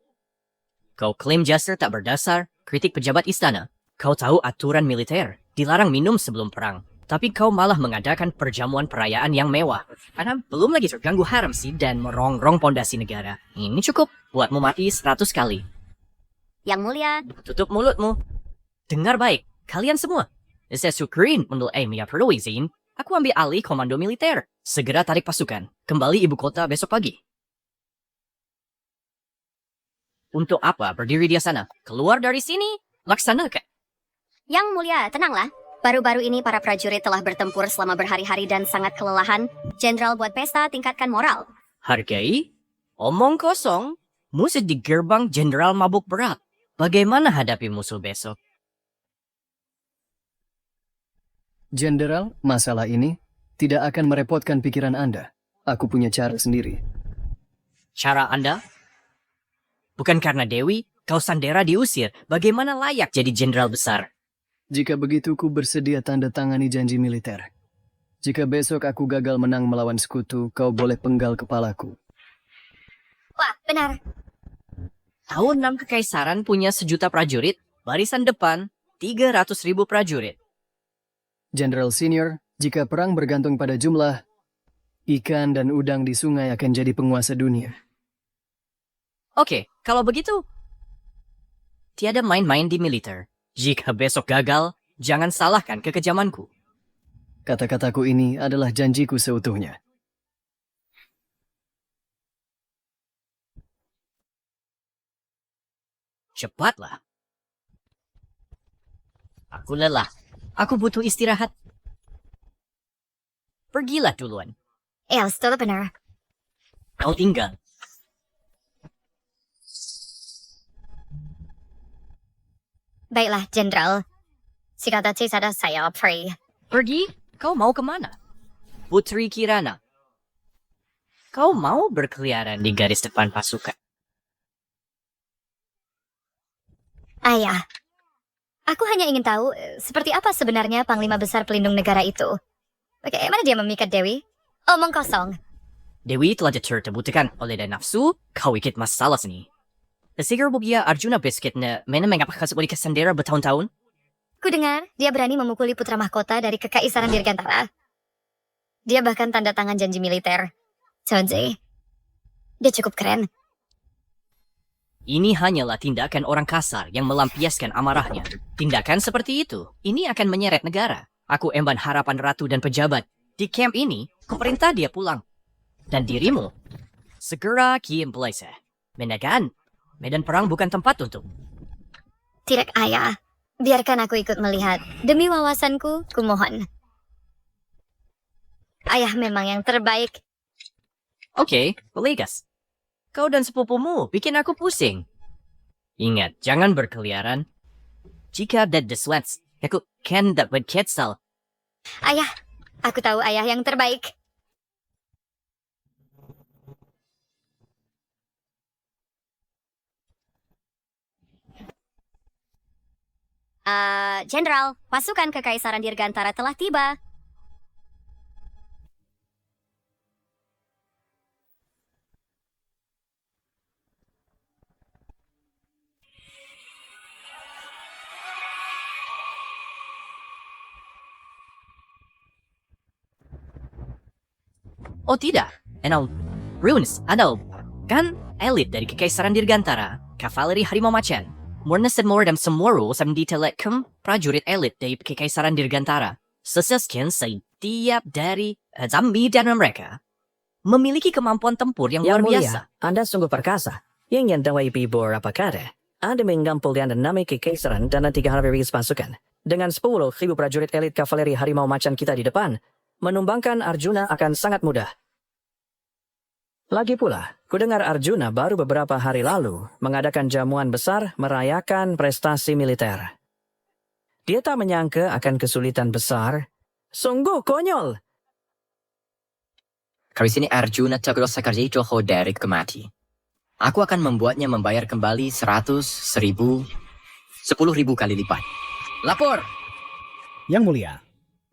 Kau klaim jasa tak berdasar, kritik pejabat istana. Kau tahu aturan militer, dilarang minum sebelum perang. Tapi kau malah mengadakan perjamuan perayaan yang mewah. Karena belum lagi terganggu haram sih dan merongrong pondasi negara. Ini cukup buatmu mati 100 kali. Yang Mulia. Tutup mulutmu. Dengar baik, kalian semua. Saya syukurin menurut ya perlu izin. Aku ambil alih komando militer. Segera tarik pasukan. Kembali ibu kota besok pagi. Untuk apa berdiri di sana? Keluar dari sini. Laksanakan. Yang Mulia, tenanglah. Baru-baru ini para prajurit telah bertempur selama berhari-hari dan sangat kelelahan. Jenderal buat pesta, tingkatkan moral. Hargai? Omong kosong. Musuh di gerbang jenderal mabuk berat. Bagaimana hadapi musuh besok? Jenderal, masalah ini tidak akan merepotkan pikiran Anda. Aku punya cara sendiri. Cara Anda? Bukan karena Dewi, kau sandera diusir. Bagaimana layak jadi jenderal besar? Jika begitu, ku bersedia tanda tangani janji militer. Jika besok aku gagal menang melawan sekutu, kau boleh penggal kepalaku. Wah, benar. Tahun 6 kekaisaran punya 1 juta prajurit, barisan depan 300.000 prajurit. Jenderal Senior, jika perang bergantung pada jumlah, ikan dan udang di sungai akan jadi penguasa dunia. Oke, kalau begitu, tiada main-main di militer. Jika besok gagal, jangan salahkan kekejamanku. Kata-kataku ini adalah janjiku seutuhnya. Cepatlah. Aku lelah. Aku butuh istirahat. Pergilah duluan. Betul benar. Kau tinggal. Baiklah, Jenderal. Sikata sada saya pergi. Pergi? Kau mau kemana? Putri Kirana. Kau mau berkeliaran di garis depan pasukan? Ayah, aku hanya ingin tahu seperti apa sebenarnya Panglima Besar Pelindung Negara itu. Bagaimana dia memikat Dewi? Omong kosong. Dewi telah diterbuktikan oleh dan nafsu, kau ikut masalah sini. Siguro bugia Arjuna Biscuit na mana mengapakasabuli kesandera bertahun-tahun? Ku dengar dia berani memukuli putra mahkota dari Kekaisaran Dirgantara. Dia bahkan tanda tangan janji militer. Chonji, dia cukup keren. Ini hanyalah tindakan orang kasar yang melampiaskan amarahnya. Tindakan seperti itu, ini akan menyeret negara. Aku emban harapan ratu dan pejabat. Di camp ini, ku perintah dia pulang. Dan dirimu, segera kirim Blaise. Menekan, medan perang bukan tempat untuk. Tidak, Ayah. Biarkan aku ikut melihat. Demi wawasanku, kumohon. Ayah memang yang terbaik. Oke, Legas. Kau dan sepupumu bikin aku pusing. Ingat, jangan berkeliaran. Jika Dead Deswets, aku kan dapat ketsal. Ayah, aku tahu ayah yang terbaik. Jenderal, pasukan Kekaisaran Dirgantara telah tiba. Oh tidak, Enal Runes, Adal, kan elit dari Kekaisaran Dirgantara, kavaleri Harimau Macan. Murna semua dan semua urusan ditelekom prajurit elit dari Kekaisaran Dirgantara. Seseskin setiap dari zombie dan mereka memiliki kemampuan tempur yang luar mulia, biasa. Anda sungguh perkasa. Ingin tahu Bibor apa kata? Anda mengumpulkan 6 kekaisaran dan 300 pasukan. Dengan 10,000 prajurit elit kavaleri Harimau Macan kita di depan, menumbangkan Arjuna akan sangat mudah. Lagi pula, kudengar Arjuna baru beberapa hari lalu mengadakan jamuan besar merayakan prestasi militer. Dia tak menyangka akan kesulitan besar. Sungguh konyol. Kali sini Arjuna terus sakarya Joho dari kemati. Aku akan membuatnya membayar kembali 100, 1000, 10.000 kali lipat. Lapor! Yang mulia,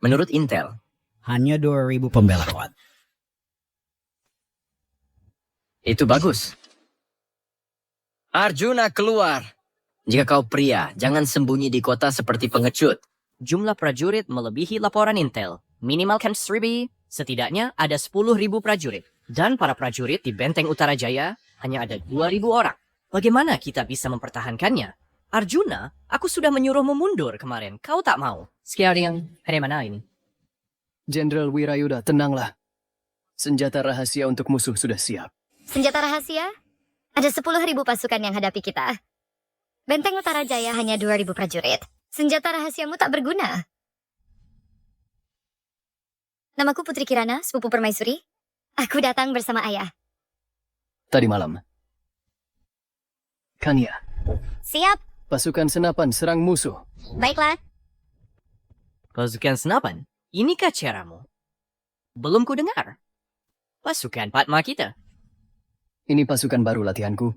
Menurut Intel, hanya 2.000 pembela kuat. itu bagus. Arjuna keluar. Jika kau pria, jangan sembunyi di kota seperti pengecut. Jumlah prajurit melebihi laporan Intel. Minimalkan 1,000, setidaknya ada 10.000 prajurit. Dan para prajurit di Benteng Utara Jaya hanya ada 2.000 orang. Bagaimana kita bisa mempertahankannya? Arjuna, aku sudah menyuruhmu mundur kemarin. Kau tak mau. Sekarang, hari mana ini? Jenderal Wirayuda, tenanglah. Senjata rahasia untuk musuh sudah siap. Senjata rahasia? Ada 10.000 pasukan yang hadapi kita. Benteng Utara Jaya hanya 2.000 prajurit. Senjata rahasiamu tak berguna. Namaku Putri Kirana, sepupu permaisuri. Aku datang bersama ayah. Tadi malam. Kania, Siap. pasukan senapan serang musuh. Baiklah. Pasukan senapan? Inikah caramu? Belum ku dengar. Pasukan Padma kita. Ini pasukan baru latihanku.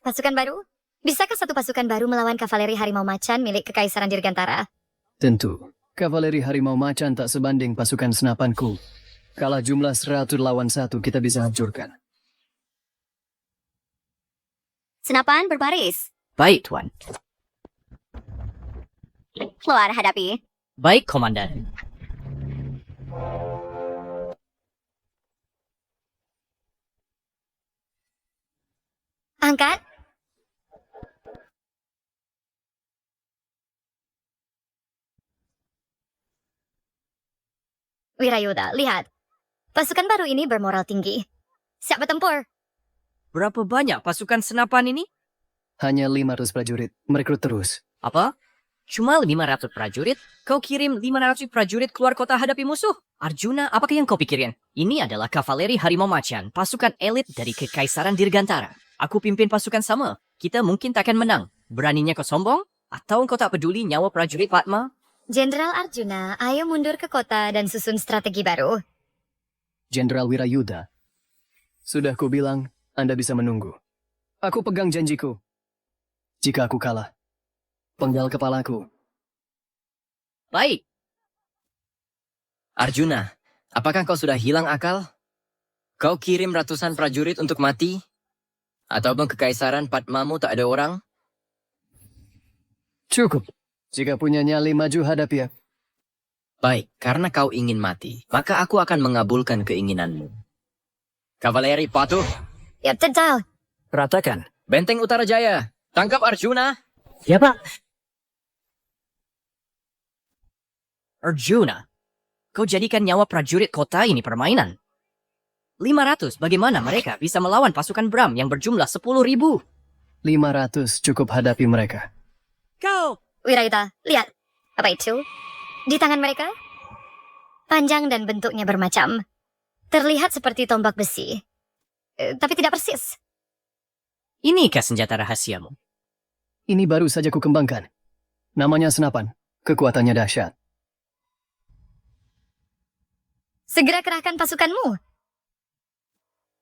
Pasukan baru? Bisakah satu pasukan baru melawan kavaleri Harimau Macan milik Kekaisaran Dirgantara? Tentu, kavaleri Harimau Macan tak sebanding pasukan senapanku. Kalah jumlah 100 lawan 1 kita bisa hancurkan. Senapan berbaris. Baik, Tuan. Keluar hadapi. Baik, Komandan. Angkat. Wirayuda, lihat. Pasukan baru ini bermoral tinggi. Siap bertempur. Berapa banyak pasukan senapan ini? Hanya 500 prajurit, merekrut terus. Apa? Cuma 500 prajurit? Kau kirim 500 prajurit keluar kota hadapi musuh? Arjuna, apakah yang kau pikirin? Ini adalah kavaleri Harimau Macan, pasukan elit dari Kekaisaran Dirgantara. Aku pimpin pasukan sama. Kita mungkin takkan menang. Beraninya kau sombong? Atau kau tak peduli nyawa prajurit Padma? Jenderal Arjuna, ayo mundur ke kota dan susun strategi baru. Jenderal Wirayuda, sudah ku bilang Anda bisa menunggu. Aku pegang janjiku. Jika aku kalah, penggal kepalaku. Baik. Arjuna, apakah kau sudah hilang akal? Kau kirim ratusan prajurit untuk mati? Ataupun kekaisaran Padmamu tak ada orang? Cukup. Jika punya nyali, maju hadapi aku. Baik, karena kau ingin mati, maka aku akan mengabulkan keinginanmu. Kavaleri patuh. Ya, tental. Ratakan. Benteng Utara Jaya, tangkap Arjuna. Ya, Pak. Arjuna, kau jadikan nyawa prajurit kota ini permainan. 500, bagaimana mereka bisa melawan pasukan Bram yang berjumlah 10.000? 500 cukup hadapi mereka. Kau! Wirayuda, lihat. Apa itu? Di tangan mereka? Panjang dan bentuknya bermacam. Terlihat seperti tombak besi. Tapi tidak persis. Inikah senjata rahasiamu? Ini baru saja kukembangkan. Namanya senapan. Kekuatannya dahsyat. Segera kerahkan pasukanmu.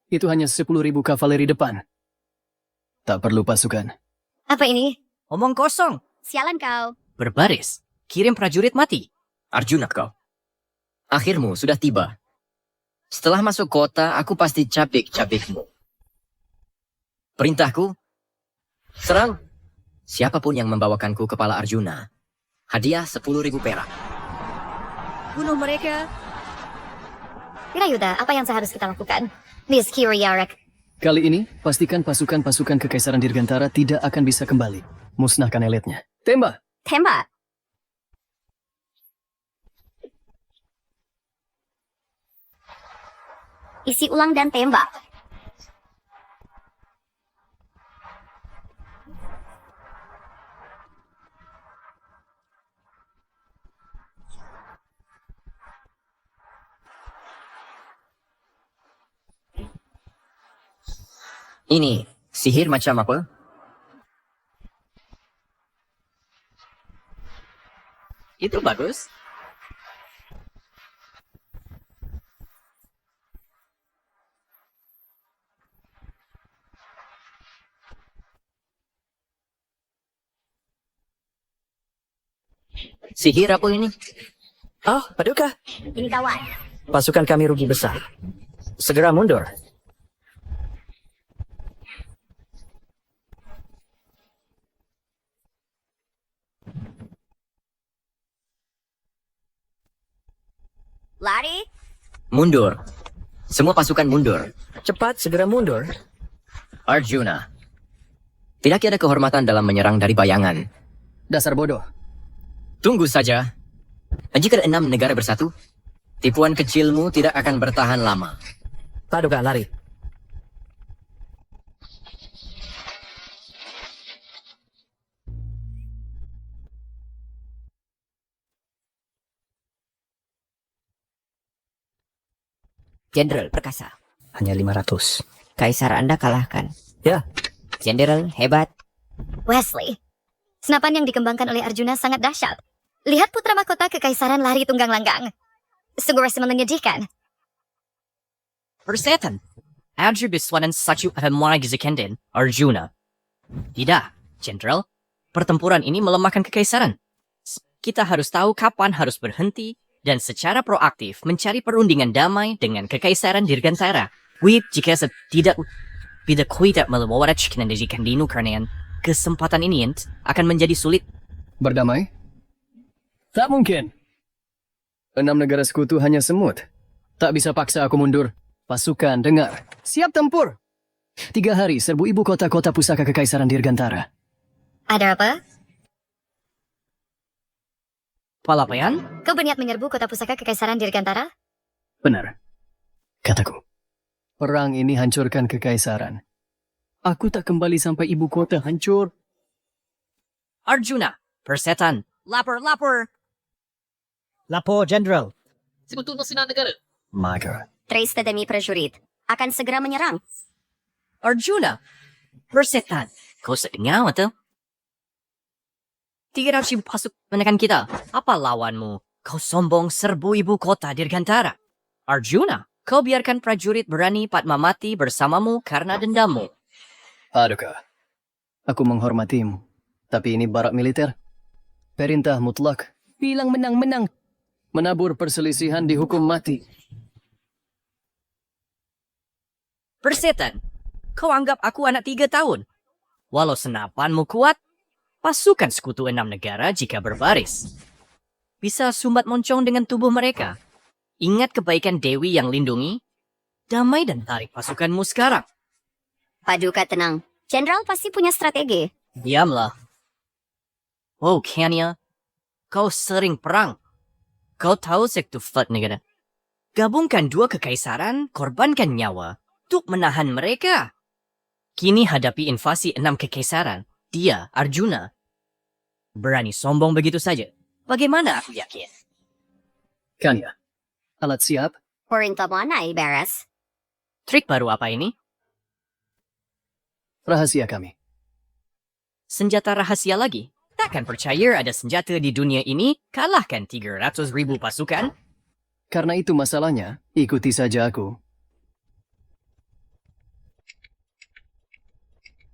Itu hanya 10.000 kavaleri depan. Tak perlu pasukan. Apa ini? Omong kosong. Sialan kau. Berbaris. Kirim prajurit mati. Arjuna kau. Akhirmu sudah tiba. Setelah masuk kota, aku pasti cabik-cabikmu. Perintahku, serang siapapun yang membawakanku kepala Arjuna. Hadiah 10.000 perak. Bunuh mereka. Wirayuda, apa yang seharus kita lakukan? Miss Kiriarak. Kali ini, pastikan pasukan-pasukan Kekaisaran Dirgantara tidak akan bisa kembali. Musnahkan elitnya. Tembak! Tembak. Isi ulang dan tembak. Ini sihir macam apa? Itu bagus. Sihir apa ini? Oh, Paduka. Ini kawan. Pasukan kami rugi besar. Segera mundur. Lari. Mundur. Semua pasukan mundur. Cepat, segera mundur. Arjuna. Tidak ada kehormatan dalam menyerang dari bayangan. Dasar bodoh. Tunggu saja. Jika 6 negara bersatu, tipuan kecilmu tidak akan bertahan lama. Paduka, lari. Jenderal perkasa. Hanya 500. Kaisar Anda kalahkan. Ya. Jenderal hebat. Wesley. Senapan yang dikembangkan oleh Arjuna sangat dahsyat. Lihat putra mahkota kekaisaran lari tunggang langgang. Sungguh rasa menyedihkan. Persetan. Adjur Biswanan Sachu Ahamwara Gizikenden, Arjuna. Tidak, Jenderal. Pertempuran ini melemahkan kekaisaran. Kita harus tahu kapan harus berhenti dan secara proaktif mencari perundingan damai dengan kekaisaran Dirgantara. Jika tidak kuitat melawarachkan dan dinu karena kesempatan ini akan menjadi sulit. Berdamai? Tak mungkin. 6 negara sekutu hanya semut. Tak bisa paksa aku mundur. Pasukan, dengar. Siap tempur. 3 hari serbu ibu kota-kota pusaka Kekaisaran Dirgantara. Ada apa? Palapayan? Kau berniat menyerbu kota pusaka kekaisaran Dirgantara? Benar. Kataku. Perang ini hancurkan kekaisaran. Aku tak kembali sampai ibu kota hancur. Arjuna, Persetan, lapor. Lapor, Jenderal. My God. Trace demi prajurit akan segera menyerang. Arjuna, Persetan, kau sedengau atau? 300 pasuk menekan kita. Apa lawanmu? Kau sombong serbu ibu kota Dirgantara. Arjuna, kau biarkan prajurit berani Padma mati bersamamu karena dendammu. Paduka, aku menghormatimu. Tapi ini barak militer. Perintah mutlak. Bilang menang-menang. Menabur perselisihan dihukum mati. Persetan, kau anggap aku anak 3 tahun. Walau senapanmu kuat, pasukan sekutu 6 negara jika berbaris bisa sumbat moncong dengan tubuh mereka. Ingat kebaikan Dewi yang lindungi. Damai dan tarik pasukanmu sekarang. Paduka tenang. Jenderal pasti punya strategi. Diamlah. Oh, Kenya, kau sering perang. Kau tahu sektu fat negara. Gabungkan dua kekaisaran, korbankan nyawa untuk menahan mereka. Kini hadapi invasi 6 kekaisaran. Dia, Arjuna, berani sombong begitu saja. Bagaimana aku yakin? Kanya, alat siap? Perintah mana, Ibaras? Trik baru apa ini? Rahasia kami. Senjata rahasia lagi. Takkan percaya ada senjata di dunia ini kalahkan 300.000 pasukan? Karena itu masalahnya, ikuti saja aku.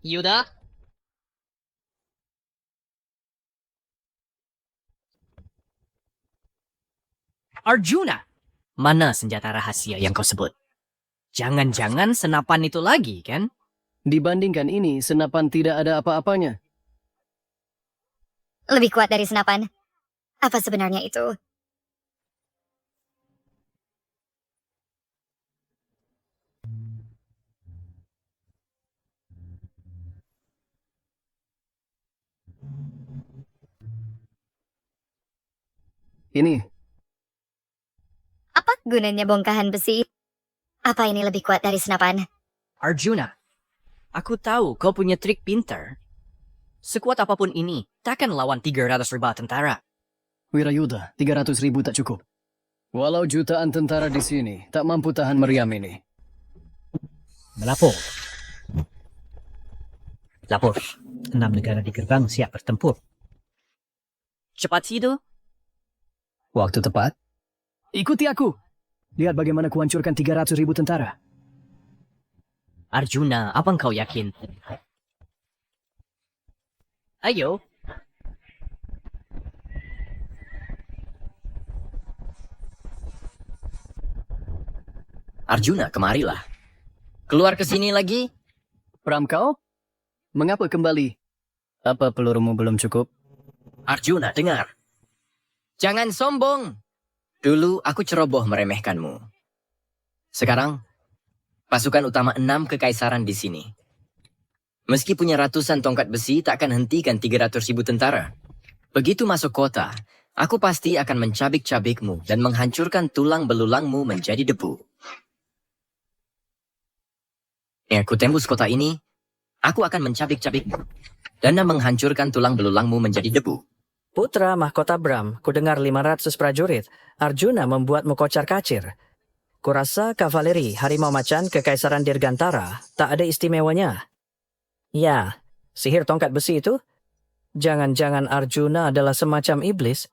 Yuda? Arjuna! Mana senjata rahasia yang kau sebut? Jangan-jangan senapan itu lagi, kan? Dibandingkan ini, senapan tidak ada apa-apanya. Lebih kuat dari senapan. Apa sebenarnya itu? Ini, Apa gunanya bongkahan besi? Apa ini lebih kuat dari senapan? Arjuna, aku tahu kau punya trik pintar. Sekuat apapun ini, takkan lawan 300.000 tentara. Wirayuda, 300.000 tak cukup. Walau jutaan tentara di sini, tak mampu tahan meriam ini. Melapor. Lapor. 6 negara di gerbang siap bertempur. Cepat itu. Waktu tepat. Ikuti aku. Lihat bagaimana kuhancurkan 300.000 tentara. Arjuna, apa engkau yakin? Ayo. Arjuna, kemarilah. Keluar ke sini lagi. Pram kau? Mengapa kembali? Apa pelurumu belum cukup? Arjuna, dengar. Jangan sombong. Dulu aku ceroboh meremehkanmu. Sekarang, pasukan utama 6 kekaisaran di sini. Meski punya ratusan tongkat besi, tak akan hentikan 300.000 tentara. Begitu masuk kota, aku pasti akan mencabik-cabikmu dan menghancurkan tulang belulangmu menjadi debu. Aku tembus kota ini, aku akan mencabik-cabikmu dan menghancurkan tulang belulangmu menjadi debu. Putra mahkota Bram, kudengar 500 prajurit. Arjuna membuatmu kocar-kacir. Kurasa kavaleri harimau macan kekaisaran Dirgantara tak ada istimewanya. Ya, sihir tongkat besi itu? Jangan-jangan Arjuna adalah semacam iblis?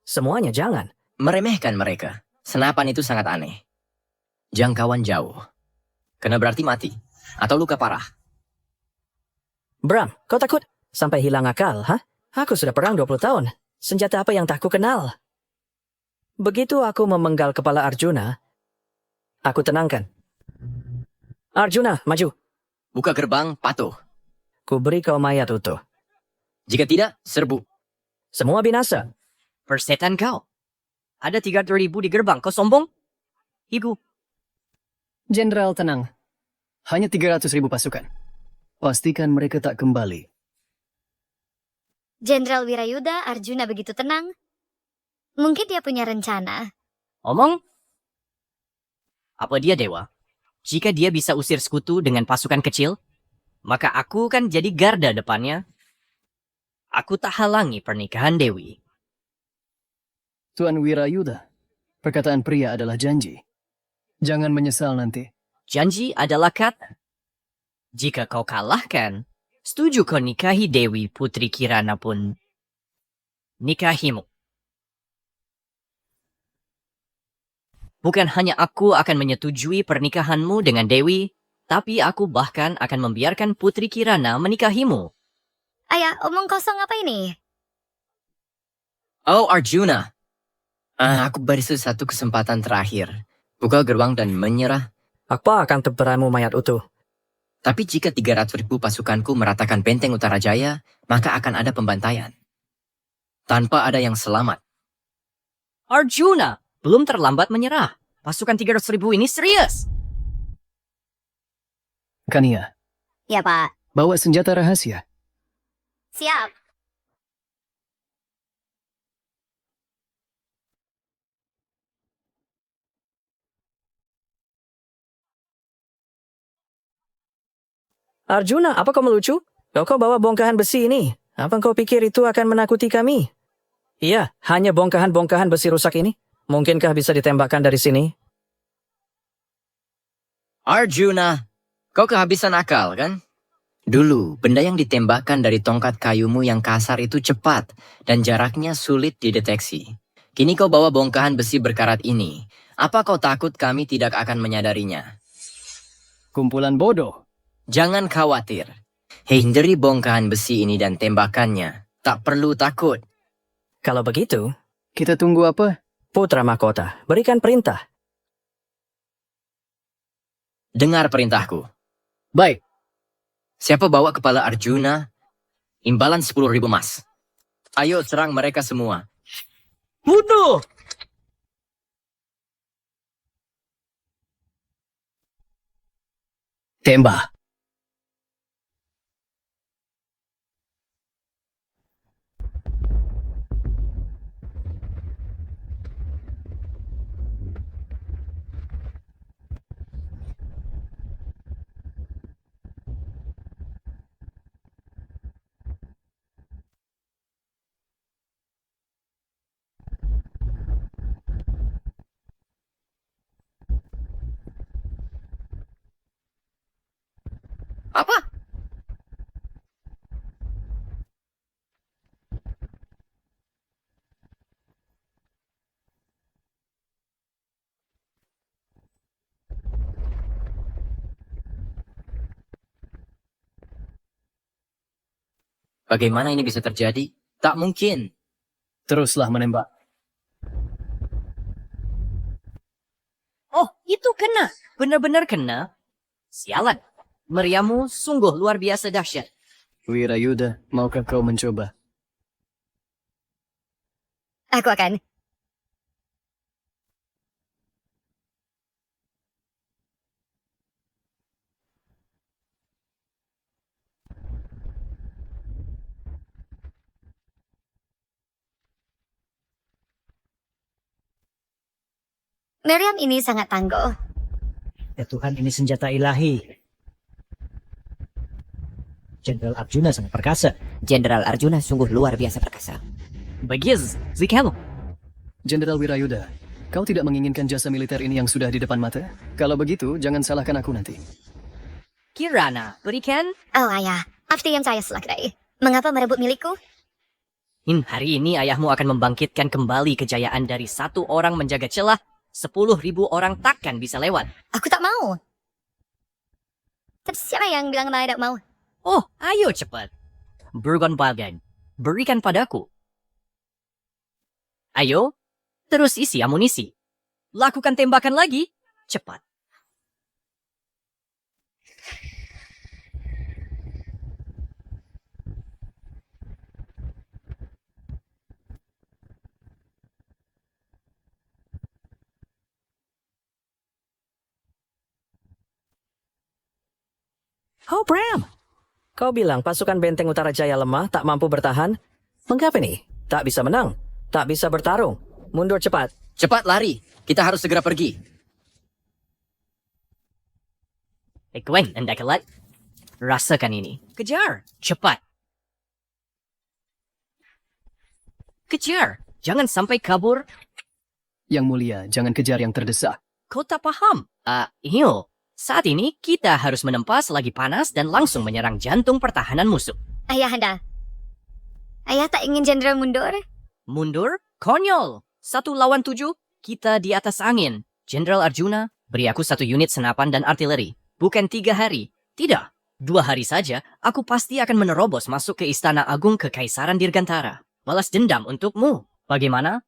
Semuanya jangan. Meremehkan mereka. Senapan itu sangat aneh. Jangkauan jauh. Kena berarti mati. Atau luka parah. Bram, kau takut? Sampai hilang akal, ha? Aku sudah perang 20 tahun. Senjata apa yang tak ku kenal? Begitu aku memenggal kepala Arjuna, aku tenangkan. Arjuna, maju. Buka gerbang, patuh. Ku beri kau mayat utuh. Jika tidak, serbu. Semua binasa. Persetan kau. Ada 300.000 di gerbang, kau sombong? Igu. Jenderal tenang. Hanya 300.000 pasukan. Pastikan mereka tak kembali. Jenderal Wirayuda, Arjuna begitu tenang. Mungkin dia punya rencana. Omong? Apa dia dewa? Jika dia bisa usir sekutu dengan pasukan kecil, maka aku kan jadi garda depannya. Aku tak halangi pernikahan Dewi. Tuan Wirayuda, perkataan pria adalah janji. Jangan menyesal nanti. Janji adalah kata. Jika kau kalahkan, setuju kau nikahi Dewi Putri Kirana pun nikahimu. Bukan hanya aku akan menyetujui pernikahanmu dengan Dewi, tapi aku bahkan akan membiarkan Putri Kirana menikahimu. Ayah, omong kosong apa ini? Oh, Arjuna. Aku beri satu kesempatan terakhir. Buka gerbang dan menyerah. Apa akan teberamu mayat utuh? Tapi jika 300.000 pasukanku meratakan benteng Utara Jaya, maka akan ada pembantaian. Tanpa ada yang selamat. Arjuna, belum terlambat menyerah. Pasukan 300.000 ini serius. Kania, Ya, Pak. bawa senjata rahasia. Siap. Arjuna, apa kau melucu? Kau bawa bongkahan besi ini. Apa kau pikir itu akan menakuti kami? Iya, hanya bongkahan-bongkahan besi rusak ini. Mungkinkah bisa ditembakkan dari sini? Arjuna, kau kehabisan akal kan? Dulu, benda yang ditembakkan dari tongkat kayumu yang kasar itu cepat dan jaraknya sulit dideteksi. Kini kau bawa bongkahan besi berkarat ini. Apa kau takut kami tidak akan menyadarinya? Kumpulan bodoh. Jangan khawatir. Hindari bongkahan besi ini dan tembakannya. Tak perlu takut. Kalau begitu, kita tunggu apa? Putra Mahkota, berikan perintah. Dengar perintahku. Baik. Siapa bawa kepala Arjuna? Imbalan 10.000 emas. Ayo serang mereka semua. Bunuh! Tembak. Apa? Bagaimana ini bisa terjadi? Tak mungkin. Teruslah menembak. Oh, itu kena. Benar-benar kena. Sialan. Meriamu sungguh luar biasa dahsyat. Wirayuda, maukah kau mencoba? Aku akan. Meriam ini sangat tangguh. Ya Tuhan, ini senjata ilahi. Jenderal Arjuna sangat perkasa. Jenderal Arjuna sungguh luar biasa perkasa. Bagiz, Zikalu. Jenderal Wirayuda, kau tidak menginginkan jasa militer ini yang sudah di depan mata? Kalau begitu, jangan salahkan aku nanti. Kirana, berikan. Oh ayah, apa yang saya selakrai? Mengapa merebut milikku? Hari ini ayahmu akan membangkitkan kembali kejayaan dari satu orang menjaga celah. 10.000 orang takkan bisa lewat. Aku tak mau. Tapi siapa yang bilang saya tak mau? Oh, ayo cepat. Burgon Balgan, berikan padaku. Ayo, terus isi amunisi. Lakukan tembakan lagi. Cepat. Oh, Bram. Kau bilang pasukan benteng Utara Jaya lemah, tak mampu bertahan. Mengapa ini? Tak bisa menang. Tak bisa bertarung. Mundur cepat. Cepat lari. Kita harus segera pergi. Gwen dan Dakelat, rasakan ini. Kejar. Cepat. Kejar. Jangan sampai kabur. Yang mulia, jangan kejar yang terdesak. Kau tak paham? Iyo. Saat ini kita harus menempa selagi panas dan langsung menyerang jantung pertahanan musuh. Ayahanda. Ayah tak ingin jenderal mundur? Mundur? Konyol. 1 lawan 7, kita di atas angin. Jenderal Arjuna, beri aku 1 unit senapan dan artileri. Bukan 3 hari. Tidak. 2 hari saja, aku pasti akan menerobos masuk ke Istana Agung Kekaisaran Dirgantara. Balas dendam untukmu. Bagaimana?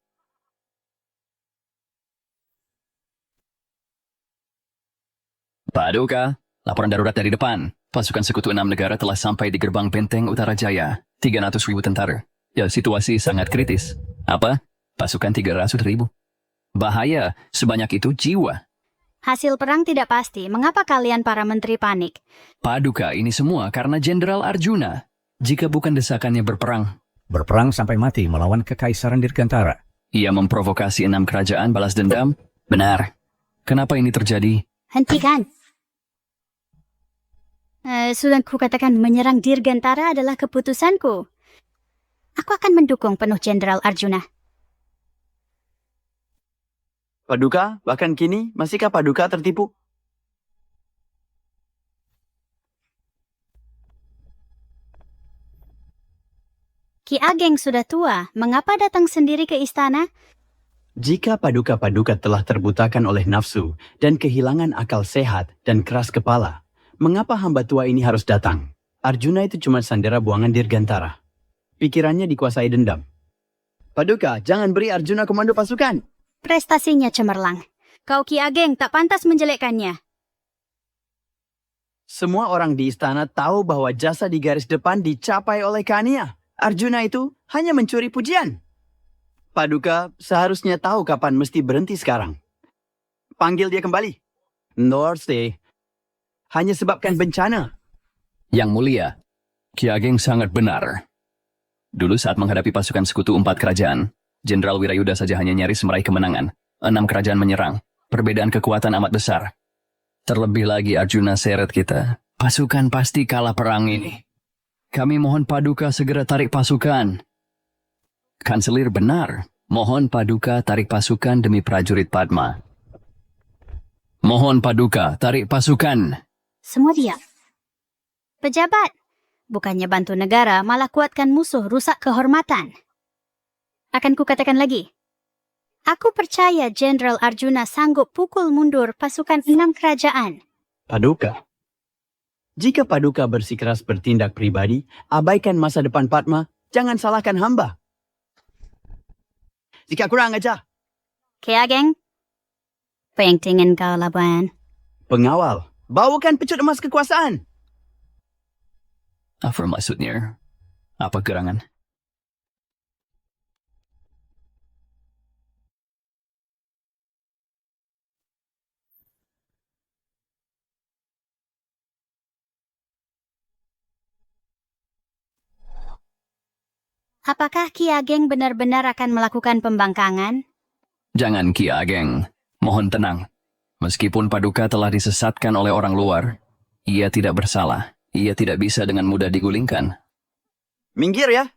Paduka, laporan darurat dari depan. Pasukan sekutu 6 negara telah sampai di gerbang benteng Utara Jaya. 300.000 tentara. Ya, situasi sangat kritis. Apa? Pasukan 300.000. Bahaya, sebanyak itu jiwa. Hasil perang tidak pasti. Mengapa kalian para menteri panik? Paduka, ini semua karena Jenderal Arjuna. Jika bukan desakannya berperang. Berperang sampai mati melawan Kekaisaran Dirgantara. Ia memprovokasi 6 kerajaan balas dendam. Benar. Kenapa ini terjadi? Hentikan. Sudah kukatakan menyerang Dirgantara adalah keputusanku. Aku akan mendukung penuh Jenderal Arjuna. Paduka, bahkan kini, masihkah Paduka tertipu? Ki Ageng sudah tua, mengapa datang sendiri ke istana? Jika Paduka-Paduka telah terbutakan oleh nafsu dan kehilangan akal sehat dan keras kepala, mengapa hamba tua ini harus datang? Arjuna itu cuma sandera buangan Dirgantara. Pikirannya dikuasai dendam. Paduka, jangan beri Arjuna komando pasukan. Prestasinya cemerlang. Kau Ki Ageng tak pantas menjelekkannya. Semua orang di istana tahu bahwa jasa di garis depan dicapai oleh Kania. Arjuna itu hanya mencuri pujian. Paduka seharusnya tahu kapan mesti berhenti sekarang. Panggil dia kembali. Norse hanya sebabkan bencana. Yang Mulia, Ki Ageng sangat benar. Dulu saat menghadapi pasukan sekutu 4 kerajaan, Jenderal Wirayuda saja hanya nyaris meraih kemenangan. 6 kerajaan menyerang. Perbedaan kekuatan amat besar. Terlebih lagi Arjuna seret kita. Pasukan pasti kalah perang ini. Kami mohon Paduka segera tarik pasukan. Kanselir benar. Mohon Paduka tarik pasukan demi prajurit Padma. Mohon Paduka tarik pasukan. Semua diam. Pejabat, bukannya bantu negara, malah kuatkan musuh, rusak kehormatan. Akan kukatakan lagi. Aku percaya Jenderal Arjuna sanggup pukul mundur pasukan 6 kerajaan. Paduka. Jika Paduka bersikeras bertindak pribadi, abaikan masa depan Padma, jangan salahkan hamba. Jika kurang ajar. Ki Ageng, pentingin kau labuan. Pengawal, bawakan pecut emas kekuasaan. Apa maksudnya? Apa gerangan? Apakah Ki Ageng benar-benar akan melakukan pembangkangan? Jangan Ki Ageng. Mohon tenang. Meskipun Paduka telah disesatkan oleh orang luar, ia tidak bersalah. Ia tidak bisa dengan mudah digulingkan. Minggir ya.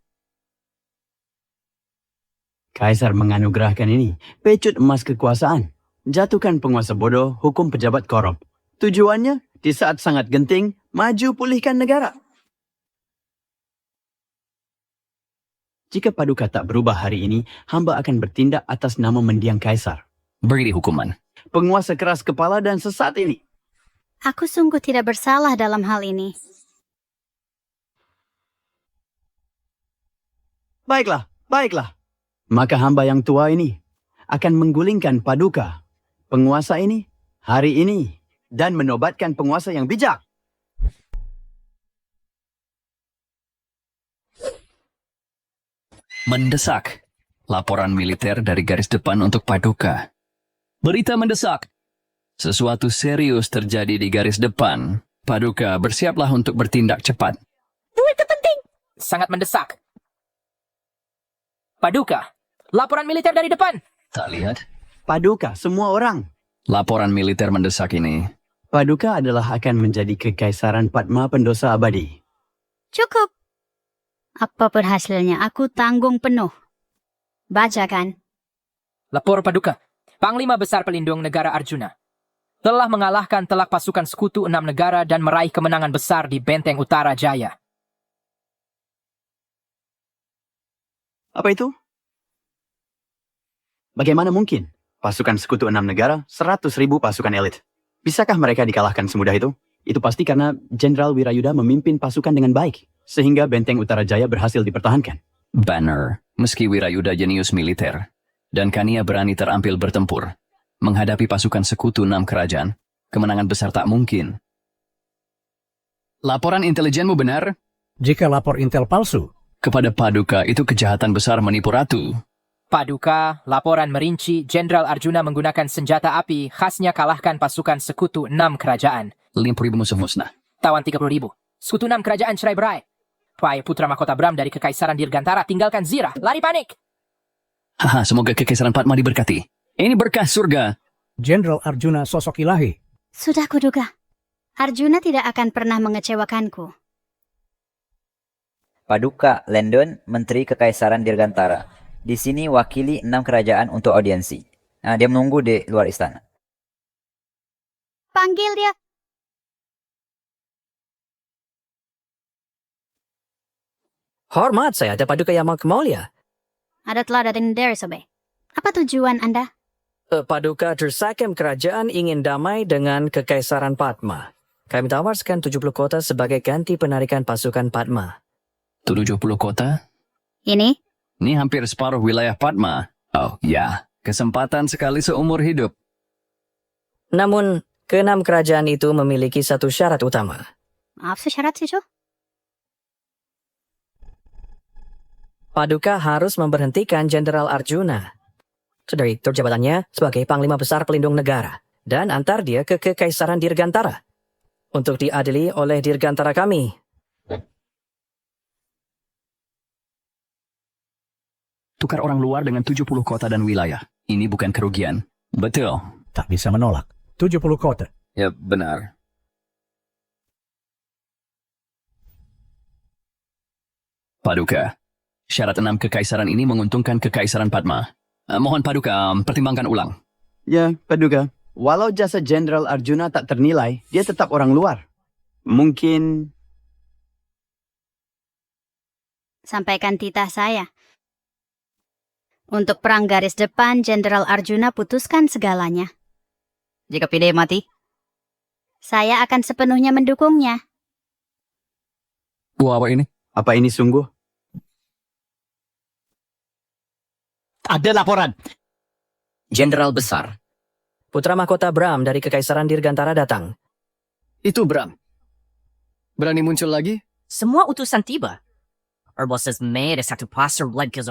Kaisar menganugerahkan ini, pecut emas kekuasaan. Jatuhkan penguasa bodoh, hukum pejabat korup. Tujuannya, di saat sangat genting, maju pulihkan negara. Jika Paduka tak berubah hari ini, hamba akan bertindak atas nama mendiang Kaisar. Beri hukuman. Penguasa keras kepala dan sesat ini. Aku sungguh tidak bersalah dalam hal ini. Baiklah, baiklah. Maka hamba yang tua ini akan menggulingkan Paduka, penguasa ini, hari ini, dan menobatkan penguasa yang bijak. Mendesak. Laporan militer dari garis depan untuk Paduka. Berita mendesak. Sesuatu serius terjadi di garis depan. Paduka, bersiaplah untuk bertindak cepat. Berita penting. Sangat mendesak. Paduka, laporan militer dari depan. Tak lihat? Paduka, semua orang. Laporan militer mendesak ini. Paduka adalah akan menjadi kekaisaran Padma pendosa abadi. Cukup. Apapun hasilnya, aku tanggung penuh. Bacakan. Lapor Paduka. Panglima Besar Pelindung Negara Arjuna telah mengalahkan telak pasukan sekutu 6 negara dan meraih kemenangan besar di Benteng Utara Jaya. Apa itu? Bagaimana mungkin? Pasukan sekutu 6 negara, 100.000 pasukan elit. Bisakah mereka dikalahkan semudah itu? Itu pasti karena Jenderal Wirayuda memimpin pasukan dengan baik, sehingga Benteng Utara Jaya berhasil dipertahankan. Banner, meski Wirayuda jenius militer, dan Kania berani terampil bertempur, menghadapi pasukan sekutu 6 kerajaan, kemenangan besar tak mungkin. Laporan intelijenmu benar? Jika lapor intel palsu, kepada Paduka itu kejahatan besar menipu ratu. Paduka, laporan merinci Jenderal Arjuna menggunakan senjata api khasnya kalahkan pasukan sekutu 6 kerajaan. 50.000 musuh musnah. Tawan 30.000. Sekutu 6 kerajaan cerai berai. Pai putra mahkota Bram dari Kekaisaran Dirgantara tinggalkan Zirah. Lari panik. Haha, semoga Kekaisaran Padma diberkati. Ini berkah surga. Jenderal Arjuna sosok ilahi. Sudah kuduga. Arjuna tidak akan pernah mengecewakanku. Paduka Landon, Menteri Kekaisaran Dirgantara. Di sini wakili 6 kerajaan untuk audiensi. Nah, dia menunggu di luar istana. Panggil dia. Hormat saya ada Paduka Yang Mulia. Ada teladan dari Sobe. Apa tujuan Anda? Paduka Tersakem kerajaan ingin damai dengan Kekaisaran Padma. Kami tawarkan 70 kota sebagai ganti penarikan pasukan Padma. 70 kota? Ini? Ini hampir separuh wilayah Padma. Oh ya, kesempatan sekali seumur hidup. Namun, keenam kerajaan itu memiliki satu syarat utama. Apa syarat sih, Jo? Paduka harus memberhentikan Jenderal Arjuna dari jabatannya sebagai Panglima Besar Pelindung Negara dan antar dia ke Kekaisaran Dirgantara untuk diadili oleh Dirgantara kami. Tukar orang luar dengan 70 kota dan wilayah. Ini bukan kerugian. Betul. Tak bisa menolak. 70 kota. Ya, benar. Paduka, syarat 6 kekaisaran ini menguntungkan Kekaisaran Padma. Mohon Paduka pertimbangkan ulang. Ya, Paduka. Walau jasa Jenderal Arjuna tak ternilai, dia tetap orang luar. Mungkin... Sampaikan titah saya. Untuk perang garis depan, Jenderal Arjuna putuskan segalanya. Jika Pide mati, saya akan sepenuhnya mendukungnya. Apa ini? Apa ini sungguh? Ada laporan. Jenderal Besar. Putra Mahkota Bram dari Kekaisaran Dirgantara datang. Itu Bram. Berani muncul lagi? semua utusan tiba. Terus may ada satu pasar lagi ke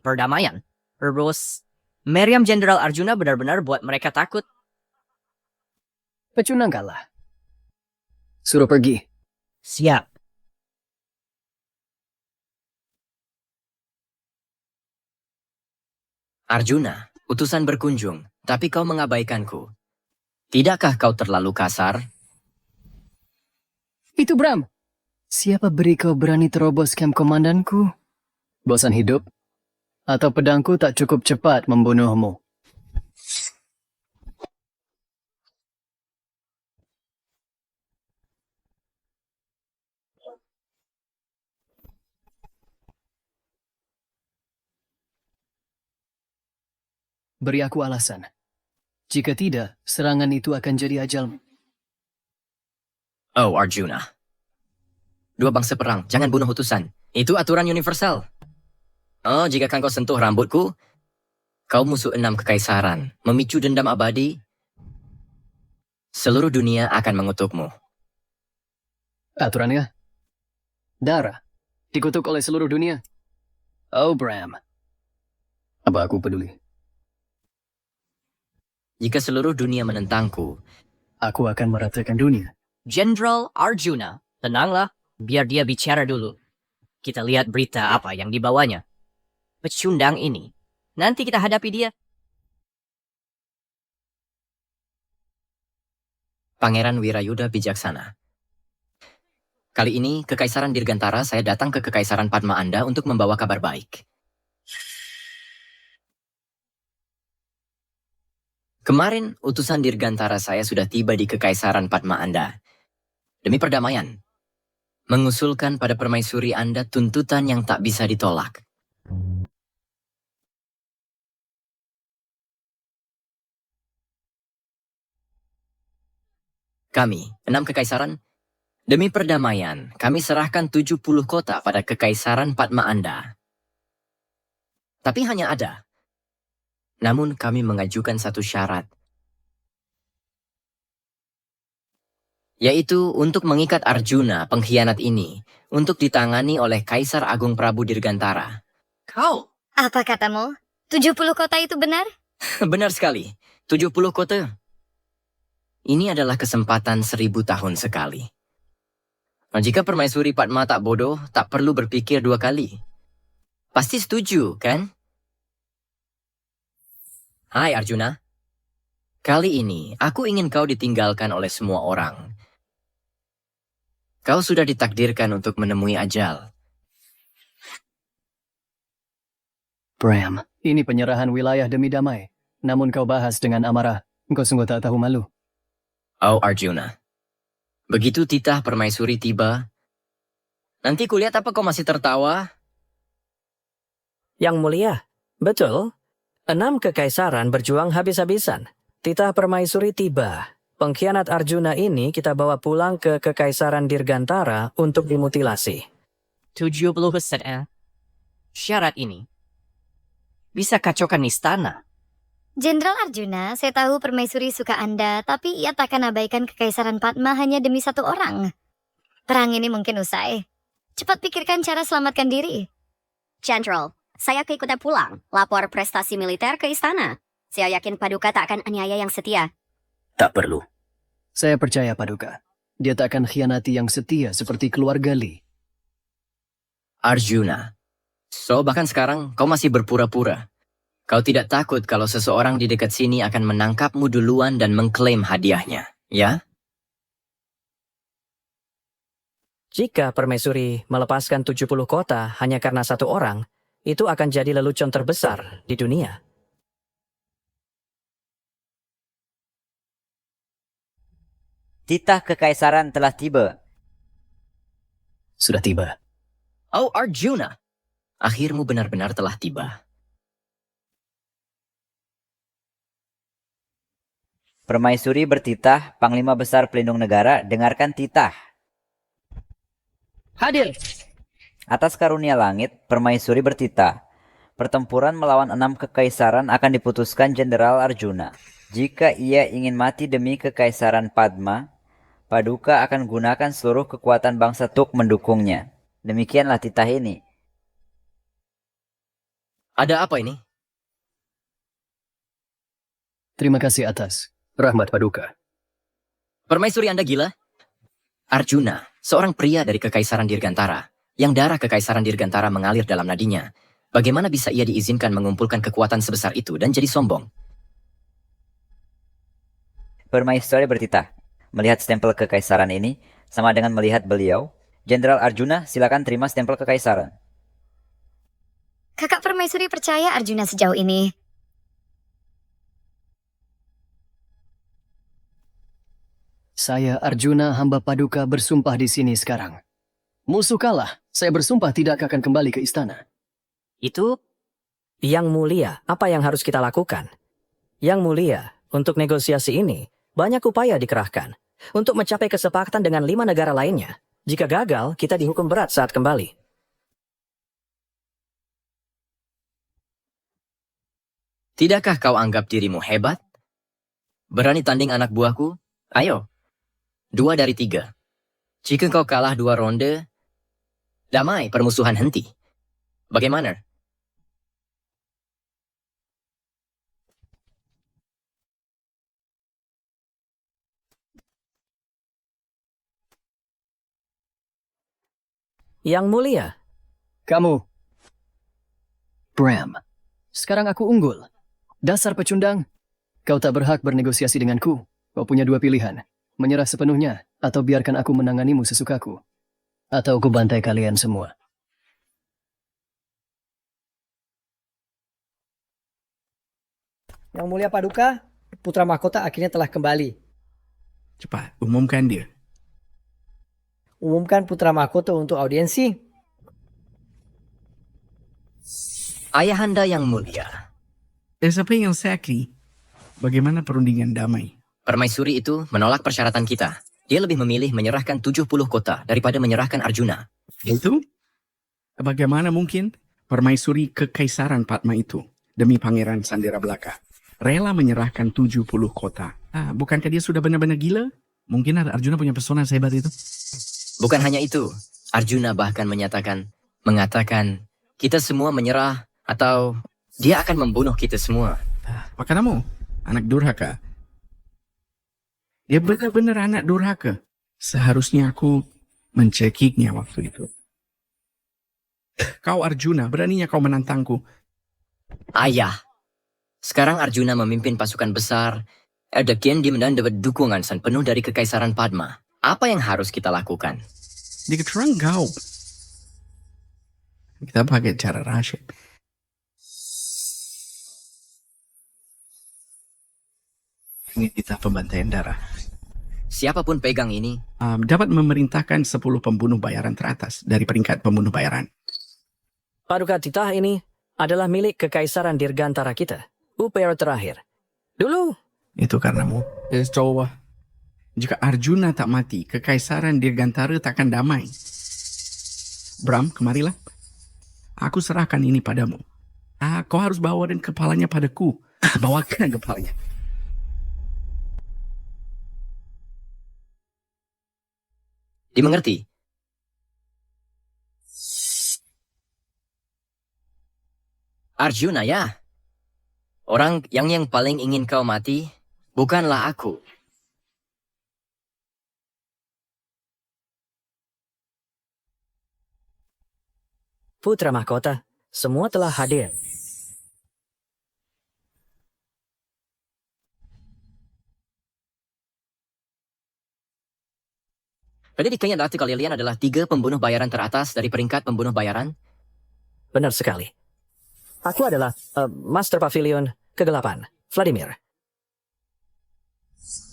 perdamaian. Terus, Meriam Jenderal Arjuna benar-benar buat mereka takut. Pecundang kalah. Suruh pergi. Siap. Arjuna, utusan berkunjung, tapi kau mengabaikanku. Tidakkah kau terlalu kasar? Itu Bram. Siapa beri kau berani terobos kem komandanku? Bosan hidup? Atau pedangku tak cukup cepat membunuhmu? Beri aku alasan. Jika tidak, serangan itu akan jadi ajalmu. Oh, Arjuna. Dua bangsa perang, jangan bunuh utusan. Itu aturan universal. Oh, jika kau sentuh rambutku, kau musuh 6 kekaisaran, memicu dendam abadi, seluruh dunia akan mengutukmu. Aturannya? Darah. Dikutuk oleh seluruh dunia. Oh, Bram. Apa aku peduli? Jika seluruh dunia menentangku, aku akan meratakan dunia. Jenderal Arjuna, tenanglah, biar dia bicara dulu. Kita lihat berita apa yang dibawanya. Pecundang ini, nanti kita hadapi dia. Pangeran Wirayuda bijaksana. Kali ini, Kekaisaran Dirgantara saya datang ke Kekaisaran Padma Anda untuk membawa kabar baik. Kemarin, utusan Dirgantara saya sudah tiba di Kekaisaran Padma Anda. Demi perdamaian. Mengusulkan pada permaisuri Anda tuntutan yang tak bisa ditolak. Kami, 6 kekaisaran, demi perdamaian, kami serahkan 70 kota pada Kekaisaran Padma Anda. Tapi hanya ada. Namun kami mengajukan satu syarat. Yaitu untuk mengikat Arjuna, pengkhianat ini, untuk ditangani oleh Kaisar Agung Prabu Dirgantara. Kau? Apa katamu? 70 kota itu benar? Benar sekali, 70 kota. Ini adalah kesempatan 1000 tahun sekali. Nah, jika Permaisuri Padma tak bodoh, tak perlu berpikir 2 kali. Pasti setuju, kan? Hai Arjuna. Kali ini, aku ingin kau ditinggalkan oleh semua orang. Kau sudah ditakdirkan untuk menemui ajal. Bram, ini penyerahan wilayah demi damai. Namun kau bahas dengan amarah. Engkau sungguh tak tahu malu. Oh Arjuna. Begitu titah permaisuri tiba, nanti kulihat apa kau masih tertawa? Yang mulia, betul. 6 kekaisaran berjuang habis-habisan. Titah permaisuri tiba. Pengkhianat Arjuna ini kita bawa pulang ke Kekaisaran Dirgantara untuk dimutilasi. 70% syarat ini bisa kacaukan istana. Jenderal Arjuna, saya tahu permaisuri suka Anda, tapi ia takkan abaikan Kekaisaran Padma hanya demi 1 orang. Perang ini mungkin usai. Cepat pikirkan cara selamatkan diri. General, saya keikutan pulang, lapor prestasi militer ke istana. Saya yakin Paduka tak akan aniaya yang setia. Tak perlu. Saya percaya Paduka. Dia tak akan khianati yang setia seperti keluarga Lee. Arjuna. So bahkan sekarang kau masih berpura-pura. Kau tidak takut kalau seseorang di dekat sini akan menangkapmu duluan dan mengklaim hadiahnya, ya? Jika permaisuri melepaskan 70 kota hanya karena 1 orang, itu akan jadi lelucon terbesar di dunia. Titah kekaisaran telah tiba. Sudah tiba. Oh Arjuna, akhirmu benar-benar telah tiba. Permaisuri bertitah, Panglima Besar Pelindung Negara, dengarkan titah. Hadir. Atas karunia langit, Permaisuri bertitah. Pertempuran melawan 6 kekaisaran akan diputuskan Jenderal Arjuna. Jika ia ingin mati demi Kekaisaran Padma, Paduka akan gunakan seluruh kekuatan bangsa Tuk mendukungnya. Demikianlah titah ini. Ada apa ini? Terima kasih atas rahmat Paduka. Permaisuri Anda gila? Arjuna, seorang pria dari Kekaisaran Dirgantara, yang darah Kekaisaran Dirgantara mengalir dalam nadinya. Bagaimana bisa ia diizinkan mengumpulkan kekuatan sebesar itu dan jadi sombong? Permaisuri bertitah. Melihat stempel kekaisaran ini, sama dengan melihat beliau. Jenderal Arjuna, silakan terima stempel kekaisaran. Kakak permaisuri percaya Arjuna sejauh ini. Saya Arjuna hamba Paduka bersumpah di sini sekarang. Musuh kalah, saya bersumpah tidak akan kembali ke istana. Itu? Yang mulia, apa yang harus kita lakukan? Yang mulia, untuk negosiasi ini, banyak upaya dikerahkan untuk mencapai kesepakatan dengan 5 negara lainnya. Jika gagal, kita dihukum berat saat kembali. Tidakkah kau anggap dirimu hebat? Berani tanding anak buahku? Ayo. 2 dari 3. Jika kau kalah 2 ronde, damai, permusuhan henti. Bagaimana? Yang mulia. Kamu. Bram. Sekarang aku unggul. Dasar pecundang. Kau tak berhak bernegosiasi denganku. Kau punya 2 pilihan. Menyerah sepenuhnya, atau biarkan aku menanganimu sesukaku. Atau aku bantai kalian semua. Yang mulia Paduka, putra mahkota akhirnya telah kembali. Cepat, umumkan dia. Umumkan putra mahkota untuk audiensi. Ayahanda yang mulia. Siapa yang sakri? Bagaimana perundingan damai? Permaisuri itu menolak persyaratan kita. Dia lebih memilih menyerahkan 70 kota daripada menyerahkan Arjuna. Itu? Bagaimana mungkin permaisuri Kekaisaran Padma itu demi Pangeran Sandera Belaka rela menyerahkan 70 kota? Bukankah dia sudah benar-benar gila? Mungkin Arjuna punya pesona sehebat itu. Bukan hanya itu. Arjuna bahkan mengatakan kita semua menyerah atau dia akan membunuh kita semua. Apa katamu? Anak durhaka. Dia benar-benar anak durhaka. Seharusnya aku mencekiknya waktu itu. Kau Arjuna, beraninya kau menantangku. Ayah, sekarang Arjuna memimpin pasukan besar. Ada Kendi dan dapat dukungan penuh dari Kekaisaran Padma. Apa yang harus kita lakukan? Dia terang kau. Kita pakai cara rahasia. Ini kita pembantaian darah. Siapapun pegang ini, Dapat memerintahkan 10 pembunuh bayaran teratas dari peringkat pembunuh bayaran. Paduka titah ini adalah milik Kekaisaran Dirgantara kita. UPR terakhir. Dulu. Itu karenamu. Coba. Jika Arjuna tak mati, Kekaisaran Dirgantara takkan damai. Bram, kemarilah. Aku serahkan ini padamu. Kau harus bawa dan kepalanya padaku. Bawakan kepalanya. dimengerti? Arjuna ya. Orang yang paling ingin kau mati bukanlah aku. Putra mahkota, semua telah hadir. Pendidikannya Ratu kalian adalah 3 pembunuh bayaran teratas dari peringkat pembunuh bayaran? Benar sekali. Aku adalah Master Pavilion Kegelapan, Vladimir.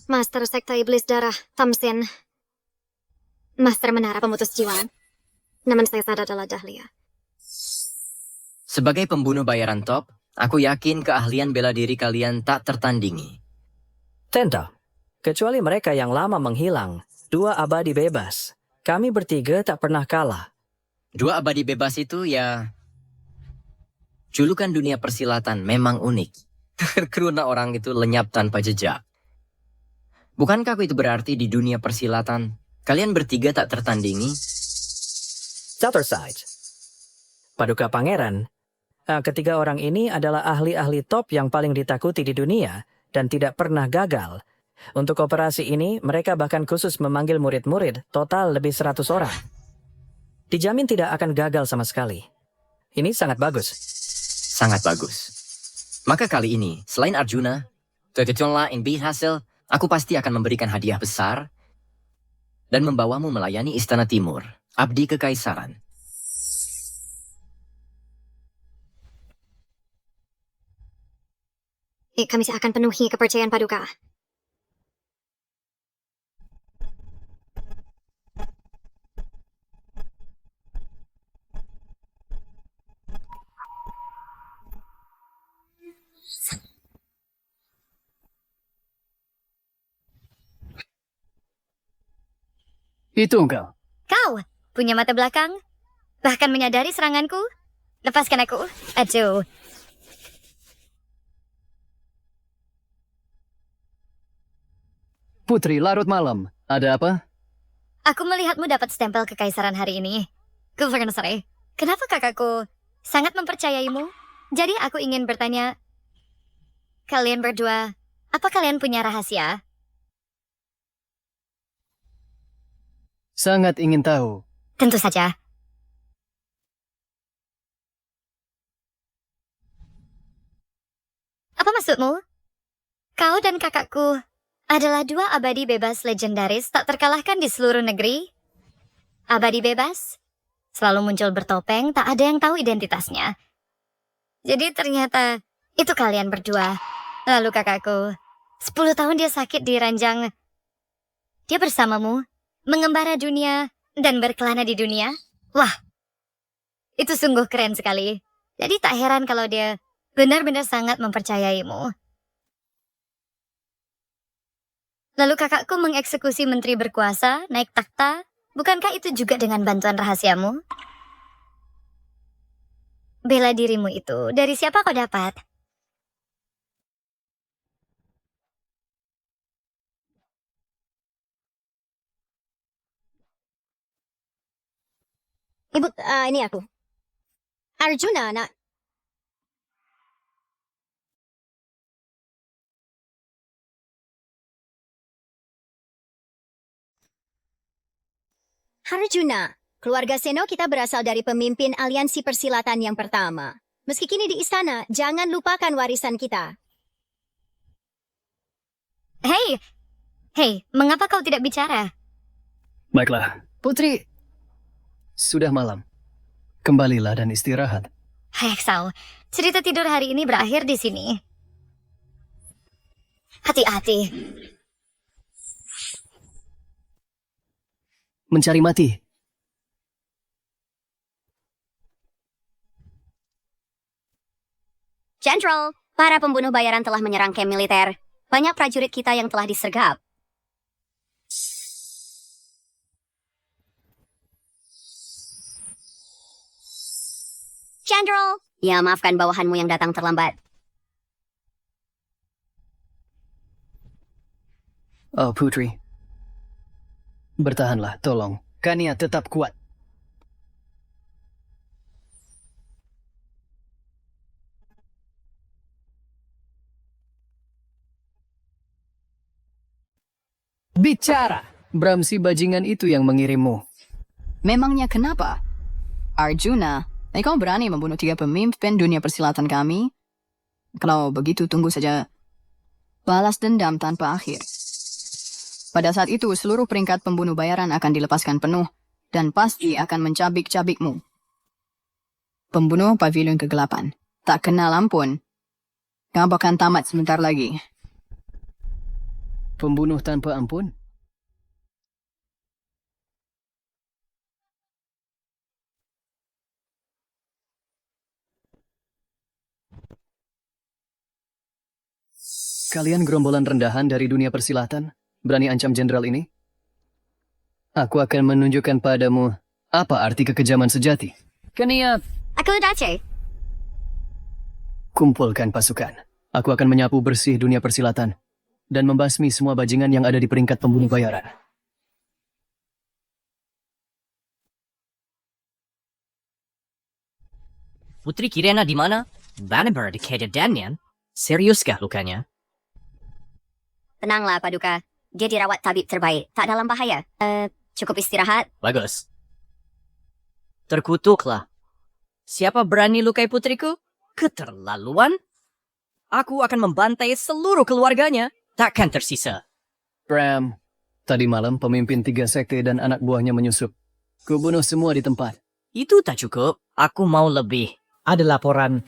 Master Sekta Iblis Darah, Tamsin. Master Menara Pemutus Jiwa. Nama saya adalah Dahlia. Sebagai pembunuh bayaran top, aku yakin keahlian bela diri kalian tak tertandingi. Tentu. Kecuali mereka yang lama menghilang. 2 abadi bebas. Kami bertiga tak pernah kalah. 2 abadi bebas itu ya... Julukan dunia persilatan memang unik. Karena orang itu lenyap tanpa jejak. Bukankah itu berarti di dunia persilatan, kalian bertiga tak tertandingi? Side. Paduka Pangeran, ketiga orang ini adalah ahli-ahli top yang paling ditakuti di dunia dan tidak pernah gagal. Untuk operasi ini, mereka bahkan khusus memanggil murid-murid, total lebih 100 orang. Dijamin tidak akan gagal sama sekali. Ini sangat bagus. Sangat bagus. Maka kali ini, selain Arjuna, Togetjonla in hasil, aku pasti akan memberikan hadiah besar dan membawamu melayani Istana Timur, abdi kekaisaran. Kami akan penuhi kepercayaan Paduka. Itu engkau. Kau punya mata belakang? Bahkan menyadari seranganku? Lepaskan aku. Aduh. Putri larut malam, ada apa? Aku melihatmu dapat stempel kekaisaran hari ini. Governor Sare, kenapa kakakku sangat mempercayaimu? Jadi aku ingin bertanya, kalian berdua, apa kalian punya rahasia? Sangat ingin tahu. Tentu saja. Apa maksudmu? Kau dan kakakku adalah 2 abadi bebas legendaris tak terkalahkan di seluruh negeri. Abadi bebas selalu muncul bertopeng, tak ada yang tahu identitasnya. Jadi ternyata itu kalian berdua. Lalu kakakku, 10 tahun dia sakit di ranjang. Dia bersamamu, mengembara dunia dan berkelana di dunia. Wah, itu sungguh keren sekali. Jadi tak heran kalau dia benar-benar sangat mempercayaimu. Lalu kakakku mengeksekusi menteri berkuasa, naik takhta. Bukankah itu juga dengan bantuan rahasiamu? Bela dirimu itu, dari siapa kau dapat? Ibu, ini aku. Arjuna, nak. Arjuna, keluarga Seno kita berasal dari pemimpin aliansi persilatan yang pertama. Meski kini di istana, jangan lupakan warisan kita. Hei, mengapa kau tidak bicara? Baiklah. Putri, Sudah malam. Kembalilah dan istirahat. Hai Exao, cerita tidur hari ini berakhir di sini. Hati-hati. Mencari mati. Jenderal, para pembunuh bayaran telah menyerang kamp militer. Banyak prajurit kita yang telah disergap. Jenderal, ya maafkan bawahanmu yang datang terlambat. Oh, Putri. Bertahanlah, tolong. Kania tetap kuat. Bicara! Bramsi bajingan itu yang mengirimmu. Memangnya kenapa? Arjuna, kau berani membunuh 3 pemimpin dunia persilatan kami? Kalau begitu tunggu saja. Balas dendam tanpa akhir. Pada saat itu seluruh peringkat pembunuh bayaran akan dilepaskan penuh dan pasti akan mencabik-cabikmu. Pembunuh pavilion kegelapan. Tak kenal ampun. Kau akan tamat sebentar lagi. Pembunuh tanpa ampun? Kalian gerombolan rendahan dari dunia persilatan, berani ancam jenderal ini? Aku akan menunjukkan padamu apa arti kekejaman sejati. Kania, Aku Dace. kumpulkan pasukan. Aku akan menyapu bersih dunia persilatan dan membasmi semua bajingan yang ada di peringkat pembunuh bayaran. Putri Kirena di mana? Banner di kejadiannya. Seriuskah lukanya? Tenanglah, Paduka. Dia dirawat tabib terbaik. Tak dalam bahaya. Cukup istirahat. Bagus. Terkutuklah. Siapa berani lukai putriku? Keterlaluan. Aku akan membantai seluruh keluarganya. Takkan tersisa. Bram, tadi malam pemimpin 3 sekte dan anak buahnya menyusup. Kubunuh semua di tempat. Itu tak cukup. Aku mau lebih. Ada laporan.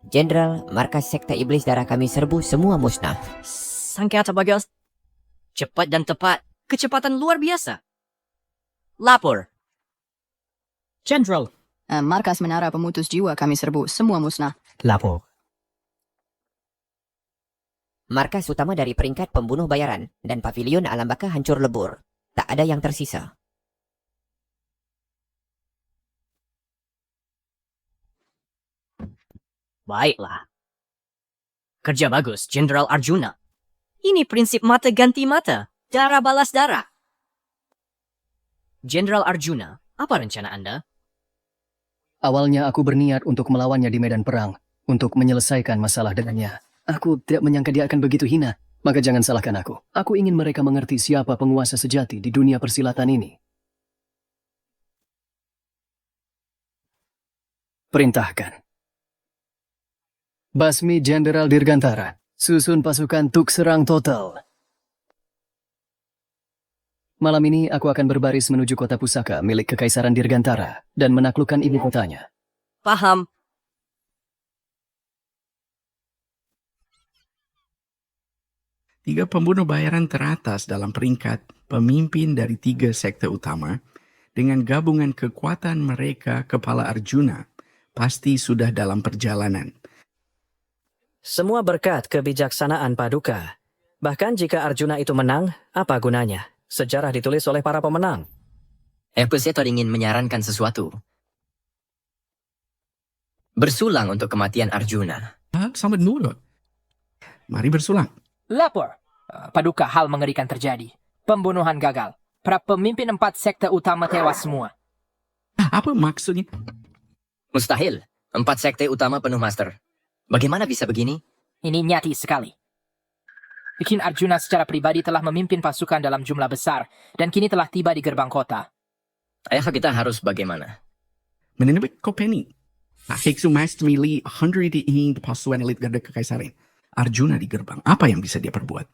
Jenderal, markas sekte iblis darah kami serbu semua musnah. Sangkata bagus. Cepat dan tepat. Kecepatan luar biasa. Lapor. Jenderal. Markas menara pemutus jiwa kami serbu semua musnah. Lapor. Markas utama dari peringkat pembunuh bayaran dan pavilion alam baka hancur lebur. Tak ada yang tersisa. Baiklah. Kerja bagus, Jenderal Arjuna. Ini prinsip mata ganti mata. Darah balas darah. Jenderal Arjuna, apa rencana Anda? Awalnya aku berniat untuk melawannya di medan perang, untuk menyelesaikan masalah dengannya. Aku tidak menyangka dia akan begitu hina, maka jangan salahkan aku. Aku ingin mereka mengerti siapa penguasa sejati di dunia persilatan ini. Perintahkan. Basmi Jenderal Dirgantara, susun pasukan tuk serang total. Malam ini aku akan berbaris menuju kota pusaka milik Kekaisaran Dirgantara dan menaklukkan ibu kotanya. Paham. Tiga pembunuh bayaran teratas dalam peringkat pemimpin dari 3 sekte utama, dengan gabungan kekuatan mereka kepala Arjuna, pasti sudah dalam perjalanan. Semua berkat kebijaksanaan Paduka. Bahkan jika Arjuna itu menang, apa gunanya? Sejarah ditulis oleh para pemenang. Episetor ingin menyarankan sesuatu. Bersulang untuk kematian Arjuna. Sampai nurut. Mari bersulang. Lapor. Paduka, hal mengerikan terjadi. Pembunuhan gagal. Para pemimpin 4 sekte utama tewas semua. Apa maksudnya? Mustahil. 4 sekte utama penuh master. Bagaimana bisa begini? Ini nyati sekali. Bikin Arjuna secara pribadi telah memimpin pasukan dalam jumlah besar dan kini telah tiba di gerbang kota. Ayah kita harus bagaimana? Menurut Kopeni, Heksu Master milih 100 ingin pasukan elit garda kekaisaran. Arjuna di gerbang. Apa yang bisa dia perbuat?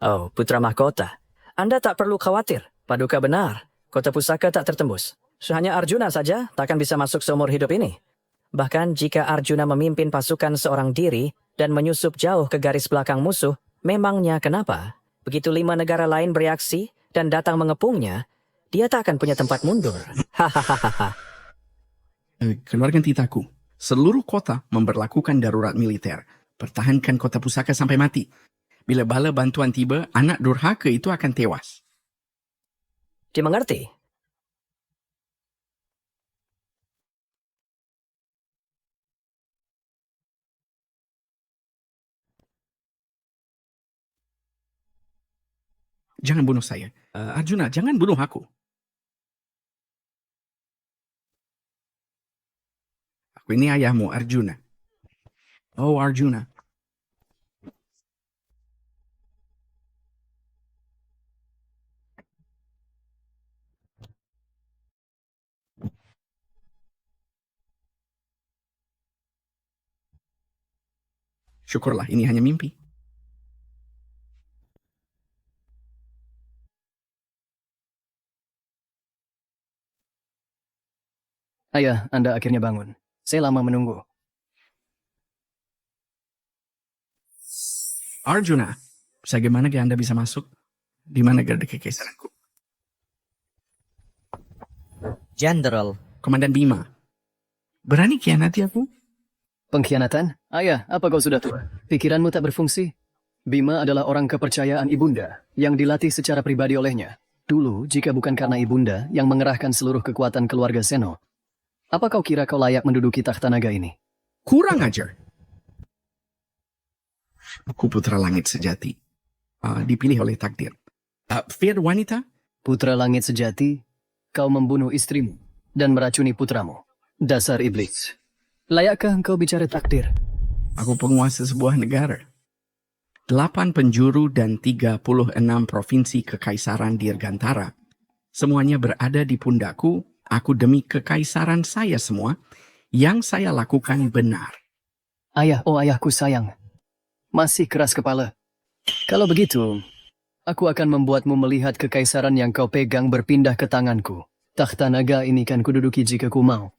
Oh, Putra Mahkota. Anda tak perlu khawatir. Paduka benar. Kota pusaka tak tertembus. Hanya Arjuna saja takkan bisa masuk seumur hidup ini. Bahkan jika Arjuna memimpin pasukan seorang diri dan menyusup jauh ke garis belakang musuh, memangnya kenapa? Begitu 5 negara lain bereaksi dan datang mengepungnya, dia tak akan punya tempat mundur. Hahaha. Keluarkan titaku. Seluruh kota memberlakukan darurat militer. Pertahankan kota pusaka sampai mati. Bila bala bantuan tiba, anak durhaka itu akan tewas. Dimengerti? Jangan bunuh saya. Arjuna, jangan bunuh aku. Aku ini ayahmu, Arjuna. Oh, Arjuna. Syukurlah, ini hanya mimpi. Ayah, Anda akhirnya bangun. Saya lama menunggu. Arjuna, bagaimana Anda bisa masuk? Di mana garda kekaisaranku? Jenderal. Komandan Bima. Berani khianati aku? Pengkhianatan? Ayah, apa kau sudah tua? Pikiranmu tak berfungsi? Bima adalah orang kepercayaan ibunda yang dilatih secara pribadi olehnya. Dulu, jika bukan karena ibunda yang mengerahkan seluruh kekuatan keluarga Seno, apa kau kira kau layak menduduki takhta naga ini? Kurang ajar. Aku putra langit sejati. Dipilih oleh takdir. Fair wanita? Putra langit sejati, kau membunuh istrimu dan meracuni putramu. Dasar iblis. Layakkah engkau bicara takdir? Aku penguasa sebuah negara. 8 penjuru dan 36 provinsi kekaisaran Dirgantara. Semuanya berada di pundakku. Aku demi kekaisaran saya semua. Yang saya lakukan benar. Ayah, oh ayahku sayang. Masih keras kepala. Kalau begitu, aku akan membuatmu melihat kekaisaran yang kau pegang berpindah ke tanganku. Takhta naga ini kan kududuki jika ku mau.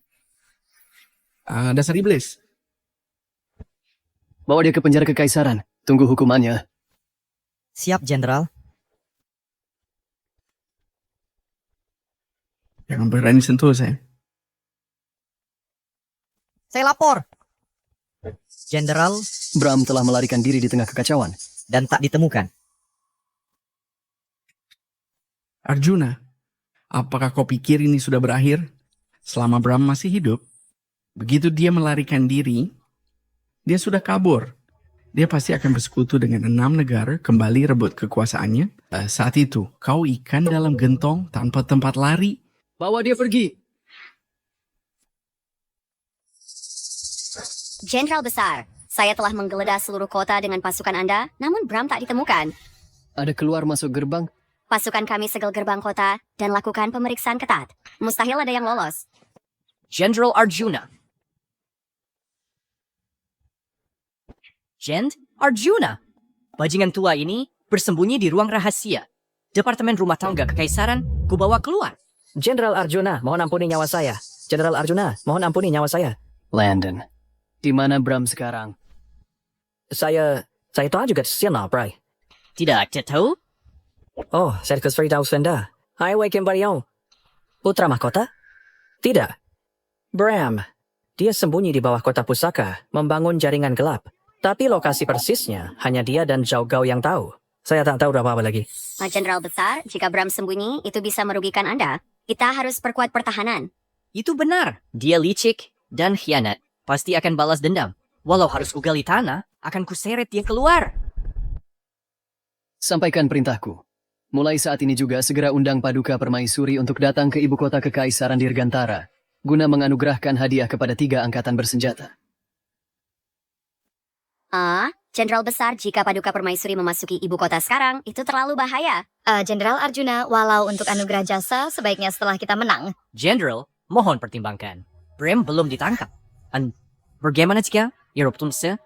Dasar iblis. Bawa dia ke penjara kekaisaran. Tunggu hukumannya. Siap, Jenderal. Jangan berani sentuh saya. Saya lapor. Jenderal. Bram telah melarikan diri di tengah kekacauan. Dan tak ditemukan. Arjuna, apakah kau pikir ini sudah berakhir? Selama Bram masih hidup, begitu dia melarikan diri, dia sudah kabur. Dia pasti akan bersekutu dengan 6 negara, kembali rebut kekuasaannya. Saat itu, kau ikan dalam gentong tanpa tempat lari. Bawa dia pergi. Jenderal besar, saya telah menggeledah seluruh kota dengan pasukan Anda, namun Bram tak ditemukan. Ada keluar masuk gerbang? Pasukan kami segel gerbang kota dan lakukan pemeriksaan ketat. Mustahil ada yang lolos. Jenderal Arjuna. Arjuna. Bajingan tua ini bersembunyi di ruang rahasia. Departemen Rumah Tangga Kekaisaran, kubawa keluar. Jenderal Arjuna, mohon ampuni nyawa saya. Jenderal Arjuna, mohon ampuni nyawa saya. Landon, di mana Bram sekarang? Saya tahu juga siapa, Bray. Tidak tahu? Oh, saya tahu Senda. Hai, Wakim Baryo. Putra mahkota? Tidak. Bram. Dia sembunyi di bawah kota pusaka, membangun jaringan gelap. Tapi lokasi persisnya hanya dia dan Zhao Gao yang tahu. Saya tak tahu apa-apa lagi. Jenderal besar, jika Bram sembunyi, itu bisa merugikan Anda. Kita harus perkuat pertahanan. Itu benar. Dia licik dan khianat. Pasti akan balas dendam. Walau harus ugali tanah, akan kuseret dia keluar. Sampaikan perintahku. Mulai saat ini juga segera undang Paduka Permaisuri untuk datang ke ibu kota Kekaisaran Dirgantara, guna menganugerahkan hadiah kepada 3 angkatan bersenjata. Jenderal besar, jika Paduka Permaisuri memasuki ibu kota sekarang, itu terlalu bahaya. Jenderal Arjuna, walau untuk anugerah jasa, sebaiknya setelah kita menang. Jenderal, mohon pertimbangkan. Bram belum ditangkap. Bagaimana jika Europtunse?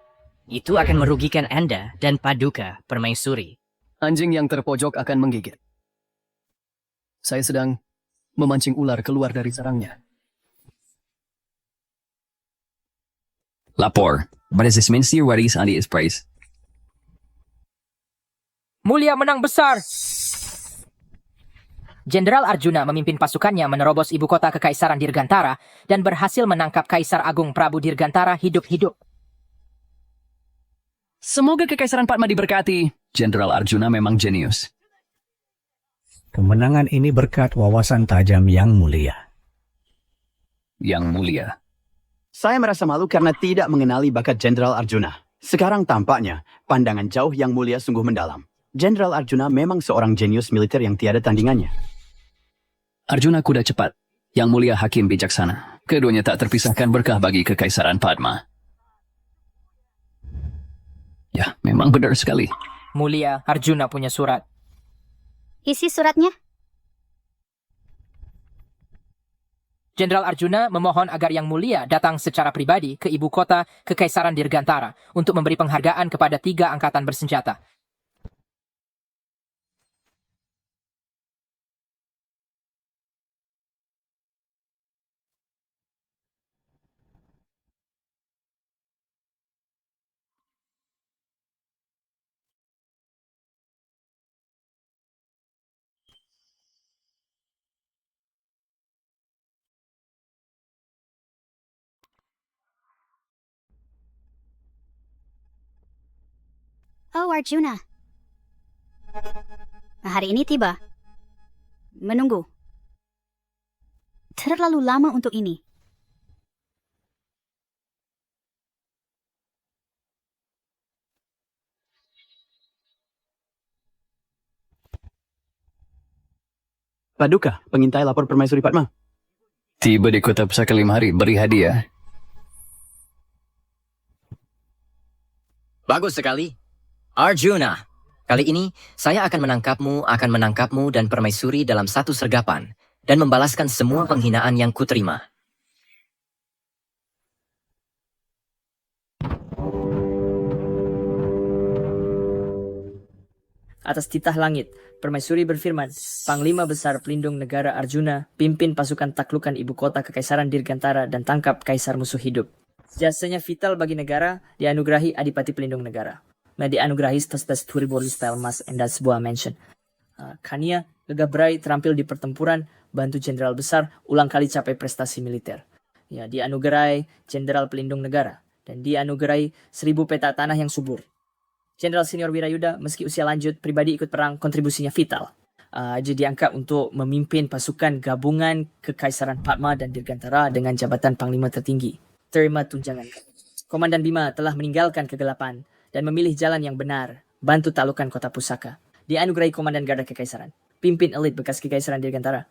Itu akan merugikan Anda dan Paduka Permaisuri. Anjing yang terpojok akan menggigit. Saya sedang memancing ular keluar dari sarangnya. Lapor. What does this mean to your worries on his price? Mulia menang besar! Jenderal Arjuna memimpin pasukannya menerobos ibu kota Kekaisaran Dirgantara dan berhasil menangkap Kaisar Agung Prabu Dirgantara hidup-hidup. Semoga Kekaisaran Padma diberkati. Jenderal Arjuna memang jenius. Kemenangan ini berkat wawasan tajam Yang Mulia. Yang Mulia. Saya merasa malu karena tidak mengenali bakat Jenderal Arjuna. Sekarang tampaknya pandangan jauh Yang Mulia sungguh mendalam. Jenderal Arjuna memang seorang jenius militer yang tiada tandingannya. Arjuna kuda cepat. Yang Mulia hakim bijaksana. Keduanya tak terpisahkan berkah bagi Kekaisaran Padma. Ya, memang benar sekali. Mulia, Arjuna punya surat. Isi suratnya? Jenderal Arjuna memohon agar Yang Mulia datang secara pribadi ke ibu kota Kekaisaran Dirgantara untuk memberi penghargaan kepada 3 angkatan bersenjata. Oh, Arjuna. Hari ini tiba. Menunggu. Terlalu lama untuk ini. Paduka, pengintai lapor Permaisuri Padma. Tiba di kota pusaka 5 hari, beri hadiah. Bagus sekali. Arjuna, kali ini saya akan menangkapmu dan Permaisuri dalam satu sergapan dan membalaskan semua penghinaan yang kuterima. Atas titah langit, Permaisuri berfirman, Panglima Besar Pelindung Negara Arjuna, pimpin pasukan taklukan ibu kota Kekaisaran Dirgantara dan tangkap kaisar musuh hidup. Jasanya vital bagi negara, dianugerahi Adipati Pelindung Negara. Dianugerahi stas-stas Turibor style emas dan sebuah mansion. Kania, Gagah Berai terampil di pertempuran, bantu jenderal besar, ulang kali capai prestasi militer. Ya, dianugerahi Jenderal Pelindung Negara dan dianugerahi 1000 peta tanah yang subur. Jenderal Senior Wirayuda, meski usia lanjut, pribadi ikut perang, kontribusinya vital. Jadi diangkat untuk memimpin pasukan gabungan Kekaisaran Padma dan Dirgantara dengan jabatan Panglima tertinggi. Terima tunjangan. Komandan Bima telah meninggalkan kegelapan dan memilih jalan yang benar, bantu taklukan kota pusaka. Dianugerahi Komandan Garda Kekaisaran, pimpin elit bekas Kekaisaran Dirgantara.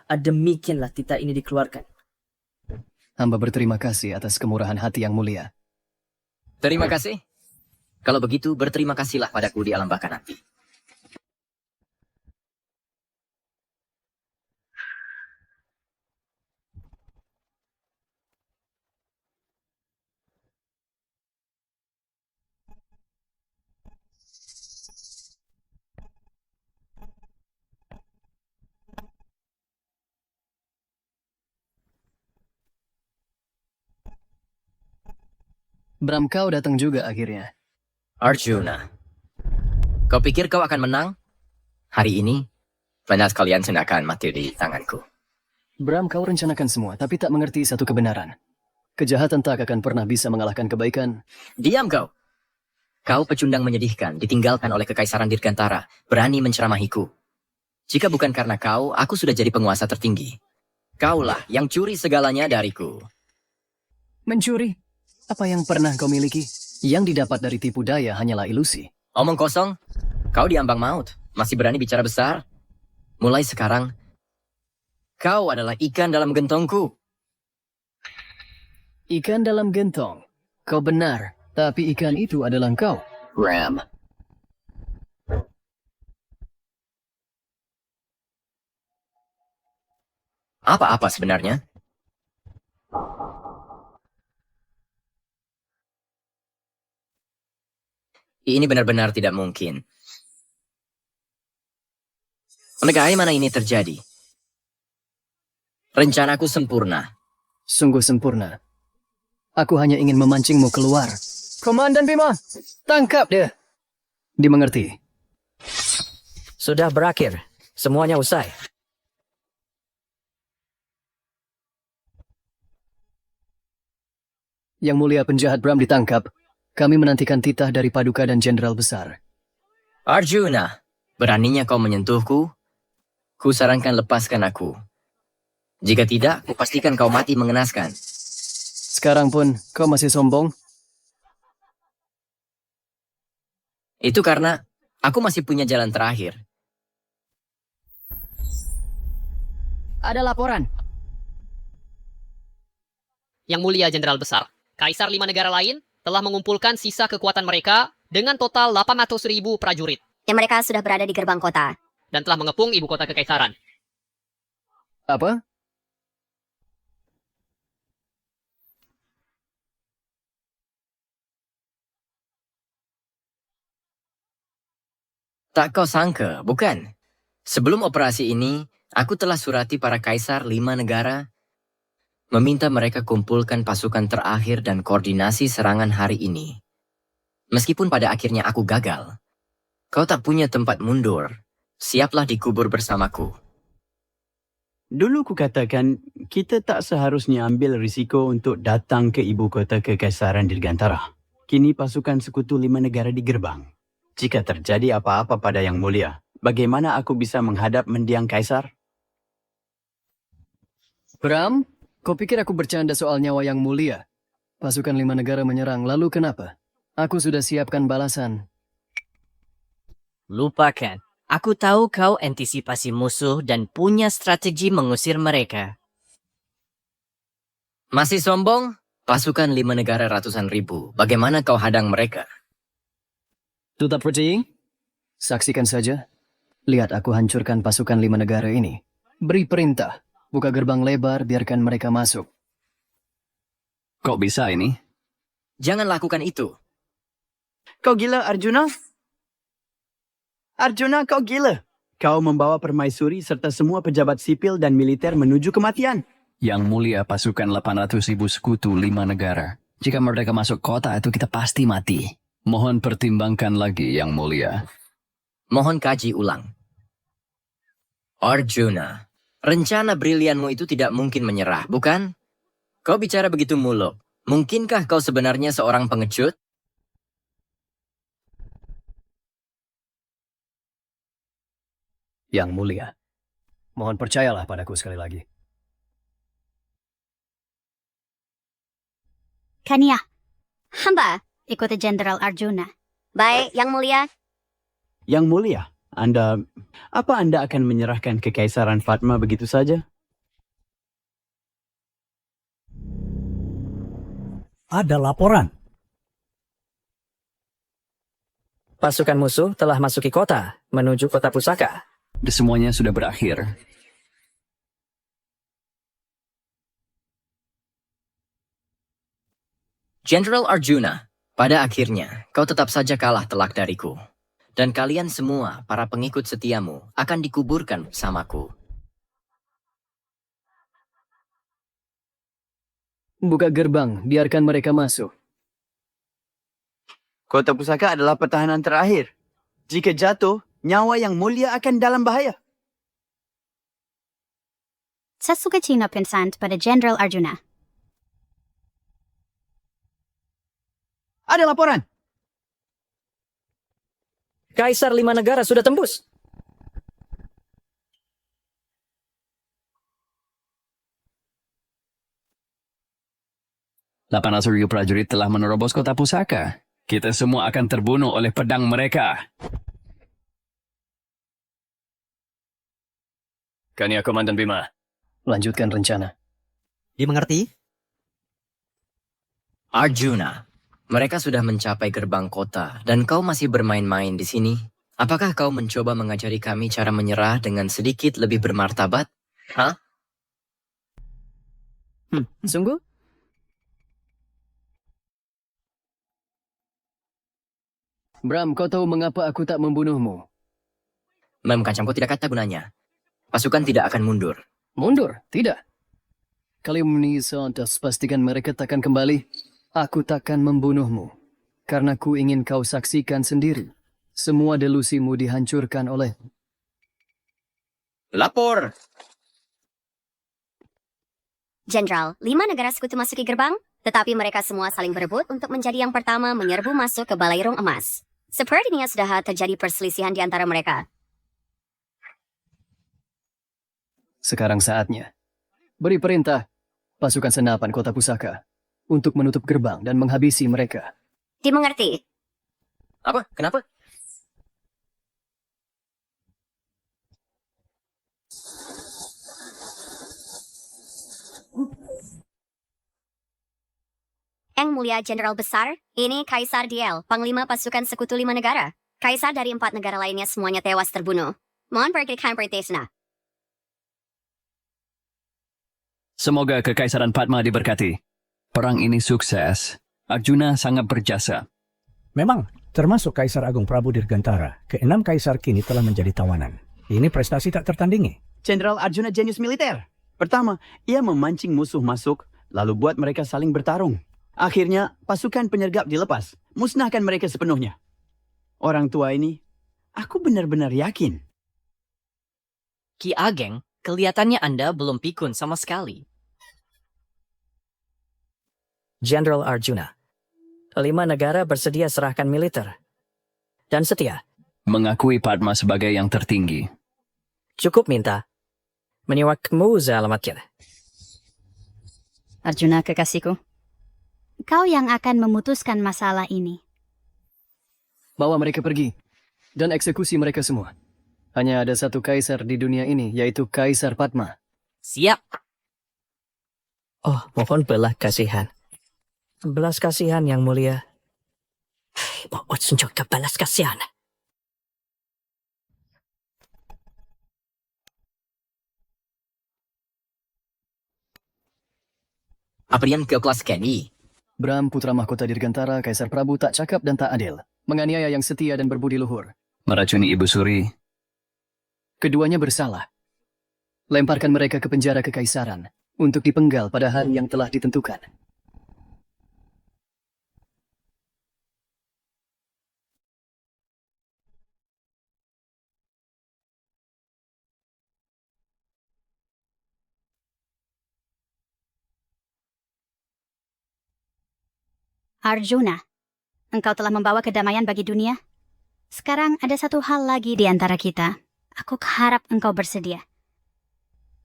Demikianlah titah ini dikeluarkan. Hamba berterima kasih atas kemurahan hati Yang Mulia. Terima kasih. Kalau begitu, berterima kasihlah padaku di alam baka nanti. Bram, kau datang juga akhirnya. Arjuna, kau pikir kau akan menang? Hari ini, banyak kalian akan mati di tanganku. Bram, kau rencanakan semua, tapi tak mengerti satu kebenaran. Kejahatan tak akan pernah bisa mengalahkan kebaikan. Diam kau! Kau pecundang menyedihkan, ditinggalkan oleh Kekaisaran Dirgantara, berani menceramahiku. Jika bukan karena kau, aku sudah jadi penguasa tertinggi. Kaulah yang curi segalanya dariku. Mencuri? Apa yang pernah kau miliki? Yang didapat dari tipu daya hanyalah ilusi. Omong kosong, kau diambang maut, masih berani bicara besar? Mulai sekarang, kau adalah ikan dalam gentongku. Ikan dalam gentong? Kau benar, tapi ikan itu adalah kau. Ram. Apa-apa sebenarnya? Ini benar-benar tidak mungkin. Bagaimana ini terjadi? Rencanaku sempurna. Sungguh sempurna. Aku hanya ingin memancingmu keluar. Komandan Bima, tangkap dia. Dimengerti. Sudah berakhir. Semuanya usai. Yang Mulia penjahat Bram ditangkap. Kami menantikan titah dari Paduka dan Jenderal Besar. Arjuna, beraninya kau menyentuhku? Kusarankan lepaskan aku. Jika tidak, kupastikan kau mati mengenaskan. Sekarang pun kau masih sombong? Itu karena aku masih punya jalan terakhir. Ada laporan. Yang Mulia Jenderal Besar, Kaisar 5 negara lain telah mengumpulkan sisa kekuatan mereka dengan total 800.000 prajurit. Yang mereka sudah berada di gerbang kota. Dan telah mengepung ibu kota kekaisaran. Apa? Tak kau sangka, bukan? Sebelum operasi ini, aku telah surati para kaisar 5 negara, meminta mereka kumpulkan pasukan terakhir dan koordinasi serangan hari ini. Meskipun pada akhirnya aku gagal, kau tak punya tempat mundur. Siaplah dikubur bersamaku. Dulu kukatakan, kita tak seharusnya ambil risiko untuk datang ke ibu kota kekaisaran Dirgantara. Kini pasukan sekutu 5 negara di gerbang. Jika terjadi apa-apa pada Yang Mulia, bagaimana aku bisa menghadap mendiang kaisar? Bram, kau pikir aku bercanda soal nyawa Yang Mulia? Pasukan 5 negara menyerang, lalu kenapa? Aku sudah siapkan balasan. Lupakan. Aku tahu kau antisipasi musuh dan punya strategi mengusir mereka. Masih sombong? Pasukan 5 negara ratusan ribu. Bagaimana kau hadang mereka? Tetap percaya? Saksikan saja. Lihat aku hancurkan pasukan 5 negara ini. Beri perintah. Buka gerbang lebar, biarkan mereka masuk. Kok bisa ini? Jangan lakukan itu. Kau gila, Arjuna? Arjuna, kau gila. Kau membawa permaisuri serta semua pejabat sipil dan militer menuju kematian. Yang Mulia pasukan 800.000 sekutu 5 negara. Jika mereka masuk kota itu kita pasti mati. Mohon pertimbangkan lagi, Yang Mulia. Mohon kaji ulang. Arjuna, rencana brilianmu itu tidak mungkin menyerah, bukan? Kau bicara begitu muluk. Mungkinkah kau sebenarnya seorang pengecut? Yang Mulia, mohon percayalah padaku sekali lagi. Kania, hamba ikuti Jenderal Arjuna. Baik, Yang Mulia. Yang Mulia, apa Anda akan menyerahkan kekaisaran Fatma begitu saja? Ada laporan. Pasukan musuh telah masuki kota, menuju kota pusaka. Semuanya sudah berakhir. Jenderal Arjuna, pada akhirnya kau tetap saja kalah telak dariku. Dan kalian semua, para pengikut setiamu, akan dikuburkan bersamaku. Buka gerbang, biarkan mereka masuk. Kota pusaka adalah pertahanan terakhir. Jika jatuh, nyawa Yang Mulia akan dalam bahaya. Sesuka Cina Pinsant pada Jenderal Arjuna. Ada laporan. Kaisar 5 negara sudah tembus. Ribu prajurit telah menerobos kota pusaka. Kita semua akan terbunuh oleh pedang mereka. Kania Komandan Bima. Lanjutkan rencana. Dimengerti? Arjuna, mereka sudah mencapai gerbang kota dan kau masih bermain-main di sini. Apakah kau mencoba mengajari kami cara menyerah dengan sedikit lebih bermartabat? Hah? Sungguh? Bram, kau tahu mengapa aku tak membunuhmu? Mengancamku tidak kata gunanya. Pasukan tidak akan mundur. Mundur? Tidak. Kalau Menisodas pastikan mereka takkan kembali, aku takkan membunuhmu. Karena ku ingin kau saksikan sendiri. Semua delusimu dihancurkan oleh... Lapor! Jenderal, 5 negara sekutu masuki gerbang, tetapi mereka semua saling berebut untuk menjadi yang pertama menyerbu masuk ke Balairung Emas. Sepertinya sudah terjadi perselisihan di antara mereka. Sekarang saatnya. Beri perintah pasukan senapan kota pusaka untuk menutup gerbang dan menghabisi mereka. Dimengerti. Apa? Kenapa? Yang Mulia Jenderal Besar, ini Kaisar Diel, Panglima Pasukan Sekutu 5 negara. Kaisar dari 4 negara lainnya semuanya tewas terbunuh. Mohon berikan perintah. Semoga Kekaisaran Padma diberkati. Perang ini sukses. Arjuna sangat berjasa. Memang, termasuk Kaisar Agung Prabu Dirgantara, ke-6 kaisar kini telah menjadi tawanan. Ini prestasi tak tertandingi. Jenderal Arjuna jenius militer. Pertama, ia memancing musuh masuk, lalu buat mereka saling bertarung. Akhirnya, pasukan penyergap dilepas, musnahkan mereka sepenuhnya. Orang tua ini, aku benar-benar yakin. Ki Ageng, kelihatannya Anda belum pikun sama sekali. Jenderal Arjuna, 5 negara bersedia serahkan militer. Dan setia. Mengakui Padma sebagai yang tertinggi. Cukup minta. Menyewakanmu alamat kita. Arjuna kekasihku, kau yang akan memutuskan masalah ini. Bawa mereka pergi dan eksekusi mereka semua. Hanya ada satu kaisar di dunia ini, yaitu Kaisar Padma. Siap. Oh, mohon belas kasihan. Belas kasihan yang mulia. Mohon tunjukkan belas kasihan. Apa yang kau kelaskan ini? Bram, putra mahkota Dirgantara, Kaisar Prabu tak cakap dan tak adil. Menganiaya yang setia dan berbudi luhur. Meracuni Ibu Suri. Keduanya bersalah. Lemparkan mereka ke penjara kekaisaran untuk dipenggal pada hari yang telah ditentukan. Arjuna, engkau telah membawa kedamaian bagi dunia. Sekarang ada satu hal lagi di antara kita. Aku harap engkau bersedia.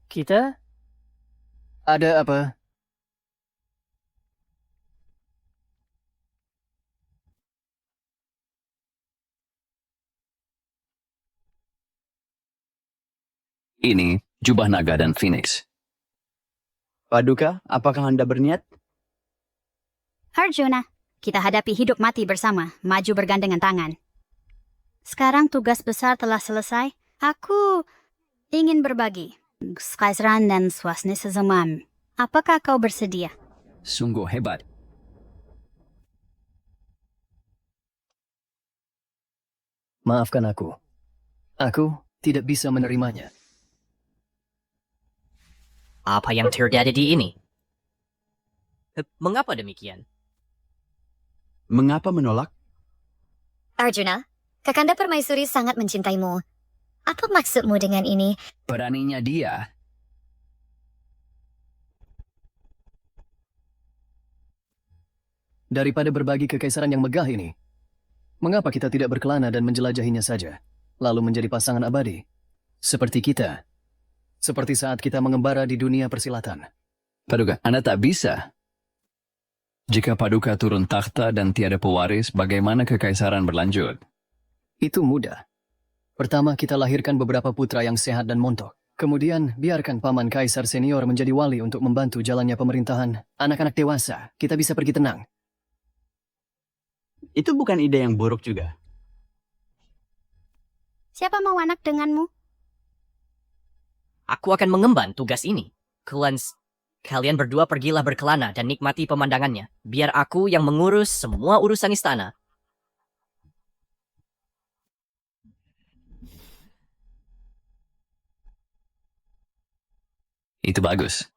Kita? Ada apa? Ini jubah naga dan Phoenix. Paduka, apakah Anda berniat? Arjuna, kita hadapi hidup mati bersama, maju bergandengan tangan. Sekarang tugas besar telah selesai. Aku ingin berbagi. Kekaisaran dan Swasnisa Zaman. Apakah kau bersedia? Sungguh hebat. Maafkan aku. Aku tidak bisa menerimanya. Apa yang terjadi di ini? Mengapa demikian? Mengapa menolak? Arjuna, Kakanda Permaisuri sangat mencintaimu. Apa maksudmu dengan ini? Beraninya dia. Daripada berbagi kekaisaran yang megah ini, mengapa kita tidak berkelana dan menjelajahinya saja, lalu menjadi pasangan abadi? Seperti kita. Seperti saat kita mengembara di dunia persilatan. Paduka, Anda tak bisa. Jika Paduka turun takhta dan tiada pewaris, bagaimana kekaisaran berlanjut? Itu mudah. Pertama, kita lahirkan beberapa putra yang sehat dan montok. Kemudian, biarkan paman kaisar senior menjadi wali untuk membantu jalannya pemerintahan. Anak-anak dewasa, kita bisa pergi tenang. Itu bukan ide yang buruk juga. Siapa mau anak denganmu? Aku akan mengemban tugas ini. Kalian berdua pergilah berkelana dan nikmati pemandangannya. Biar aku yang mengurus semua urusan istana. Itu bagus.